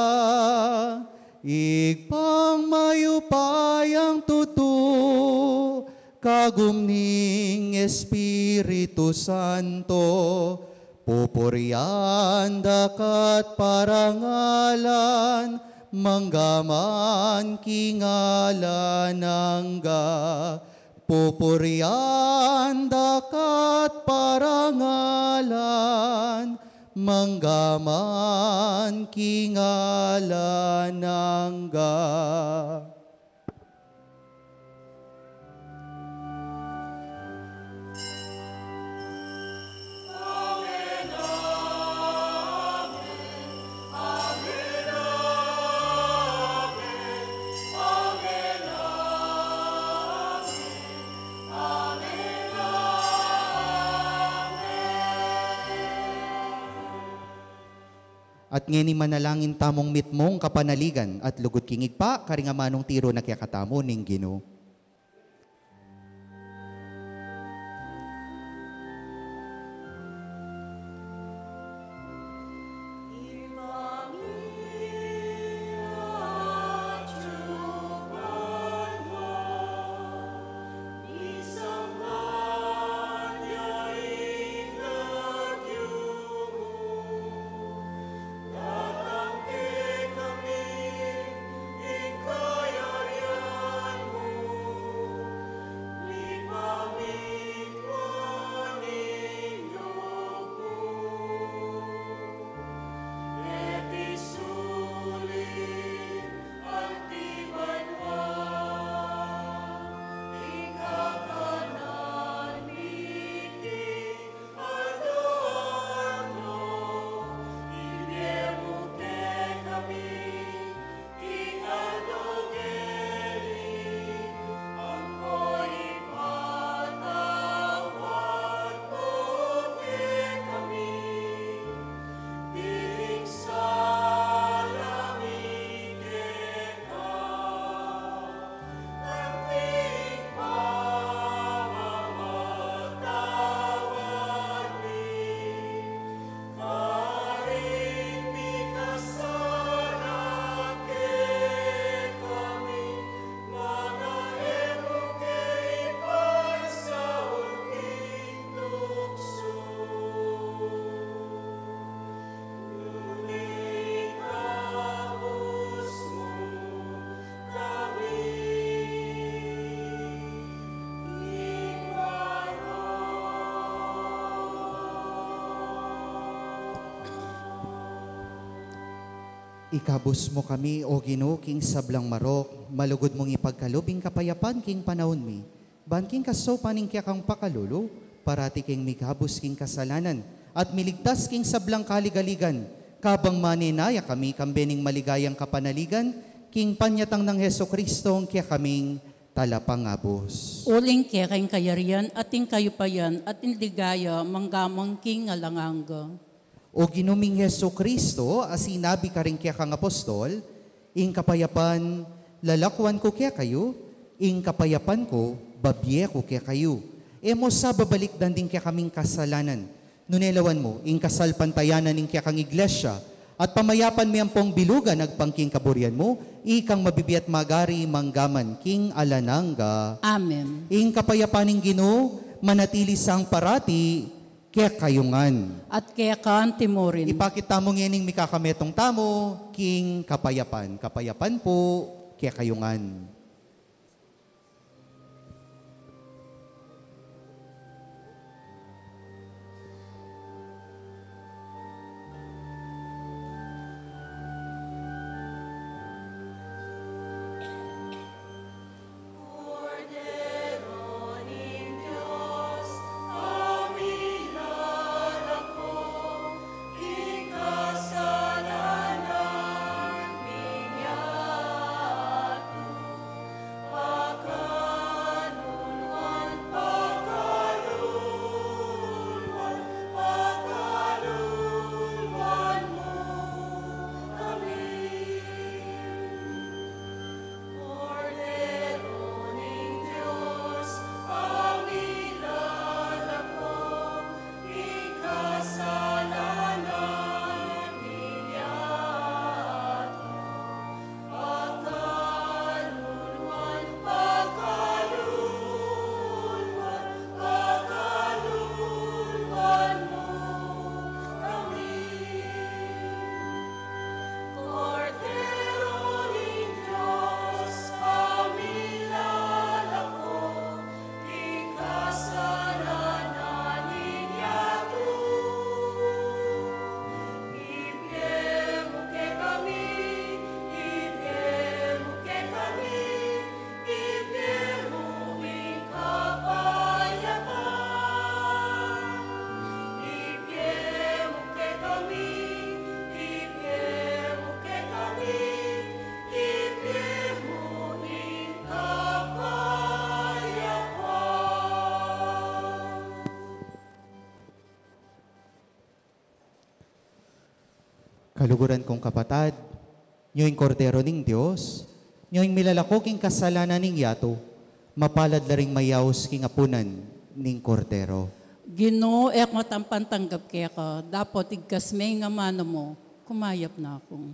igpang mayupayang tutu, kagumning Espiritu Santo, pupurian dakat parangalan, manggaman kingalan nangga, pupurian dakat parangalan, manggaman kingalan nangga. At ngeni manalangin tamong mitmong kapanaligan at lugod kingig pa, karingamanong tiro na kaya katamo ning Ginoo. Kami, ikayarian mo. Ikabos mo kami, O Ginoo, king sablang marok, malugod mong ipagkalubing kapayapan king panahon mi. Ban king kaso paning kaya kang pakalulo, parati king mikabos king kasalanan, at miligtas king sablang kaligaligan, kabang maninaya kami kambening maligayang kapanaligan, king panyatang ng Heso Kristong kaya kaming talapangabos. Uling kaya kayong kayarian, ating kayo pa yan, at indigaya, manggamang king alanganga. O ginuming Heso Kristo, asinabi ka rin kaya kang apostol, ing kapayapan, lalakwan ko kaya kayo, ing kapayapan ko, babye ko kaya kayo. Emo sa babalikdan din kaya kaming kasalanan. Nunelawan mo, ing kasalpantayanan ing kaya kang iglesia, at pamayapan mi ang pong bilugan, nagpangking kaburian mo, ikang mabibiyat magari manggaman, king alananga. Amen. Ing kapayapaning Ginoo, manatili sang parati, kaya kayungan. At kaya kaan timorin. Ipakita mo ngening mikakametong tamo, king kapayapan. Kapayapan po, kaya kayungan. Kaluguran kong kapatad, nyo'ing kordero ning Diyos, nyo'ing milalako king kasalanan ning yato, mapalad la ring mayaos king apunan ning kordero. Ginoo, ek matampantanggap kaya ka, dapat igkas may nga mano mo, kumayap na akong.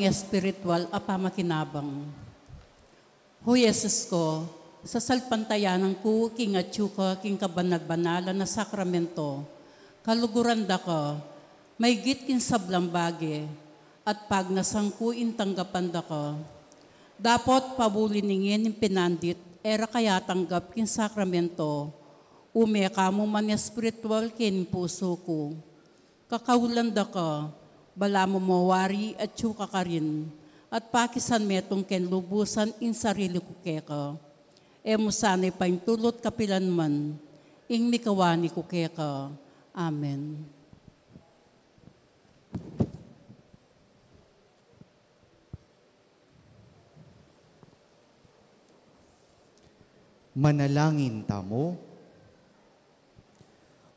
king espiritual apamakinabang. Ho Yesus ko, sa salpantayanan ko, king atsuka, king kabanal-banalan na sakramento, kaluguran da ka, may gitkin sablang bagi, at pag nasangkuin tanggapan da ka, dapat pabuliningin yung pinandit, era kaya tanggap kin sakramento, ume ka mo man espiritual kin puso ko. Kakaulan da ka, bala mo mawari at tsuka ka rin, at pakisan metong ken lubusan in sarili ko keka. E mo sanay pa yung tulot kapilan man, ing mikawani ko keka. Amen. Manalangin tamo.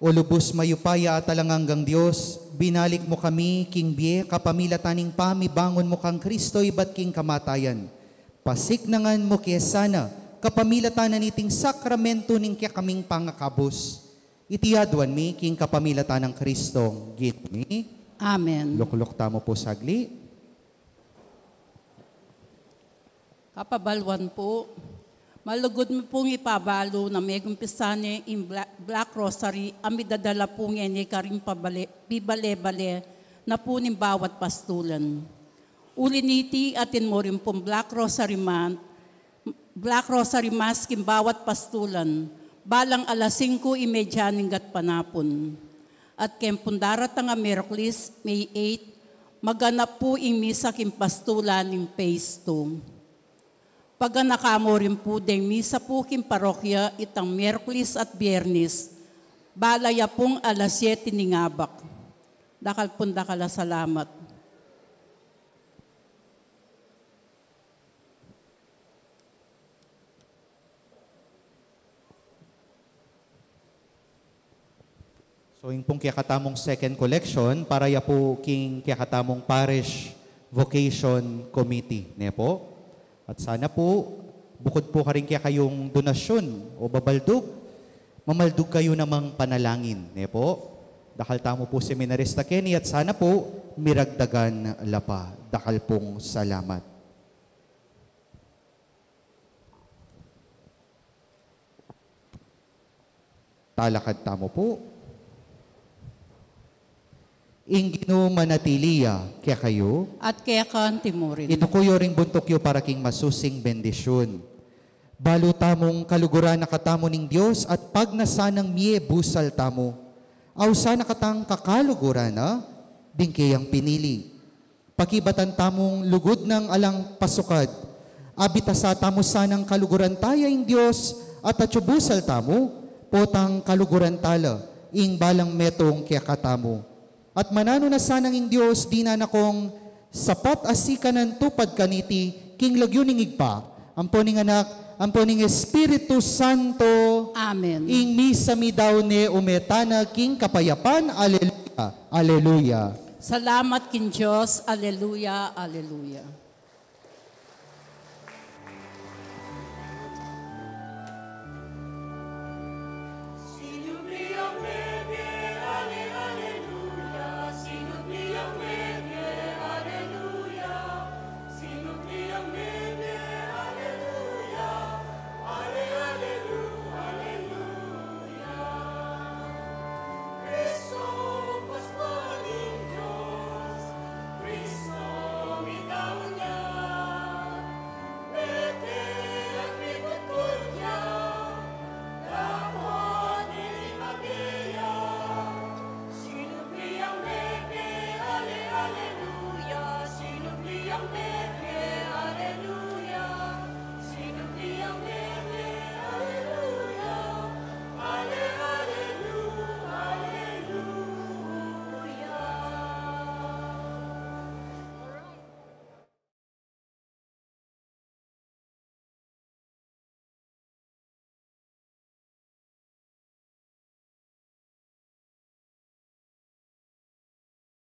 O lubos mayupaya at talanganggang Diyos, binalik mo kami, king biye, kapamilataning pami, bangon mo kang Kristo, iba't king kamatayan. Pasiknangan mo kaya sana, kapamilatanan iting sakramento ning kaya kaming pangakabos. Itiyadwan mi, king kapamilatanan ng Kristo, git mi. Amen. Lukluk tamo po sagli. Kapabalwan po, malugod mo pong ipabalo na may gumpisane in Black Rosary, amidadala pong yan karing pibale-bale na po ng bawat pastulan. Uliniti atin mo rin pong Black Rosary Mass kim bawat pastulan, balang alas 5:30 gat panapon. At kem pundarat nga Miraculis, May 8, maganap po ing misa kim pastulan ng Phase 2. Pag nakamo rin po deng misa po kim parokya itang Miyerkules at Biyernes, balaya pong alas 7 ni ngabak. Dakal pong dakala salamat. So yung pong kiyakatamong second collection, para ya po king kiyakatamong Parish Vocation Committee. Ne po? At sana po, bukod po ka rin kaya kayong donasyon o babaldog, mamaldog kayo namang panalangin. Ne po? Dakal tamo po Seminarista Kenny at sana po miragdagan lapa. Dakal pong salamat. Talakad tamo po. Ingino manatiliya kaya kayo. At kaya kan timurin. Ito ko yoring buntok yo para king masusing bendisyon. Balo tamong kaluguran na katamo ning Diyos at pag nasanang miye busal tamo. Aw sana katang kakaluguran na, bingkayang pinili. Pakibatan tamong lugod ng alang pasukad. Abitasa tamo sanang kaluguran tayo ing Diyos at atyubusal tamo, potang kaluguran tala, ing balang metong kaya katamo. At manano na sanang ing Diyos, di na nakong sapat asikanan tupad kaniti, king lagyuning igpa, amponing anak, amponing Espiritu Santo, Amen. ing misa mi daw ne umetana king kapayapan, aleluya, aleluya. Salamat kin Diyos, aleluya, aleluya.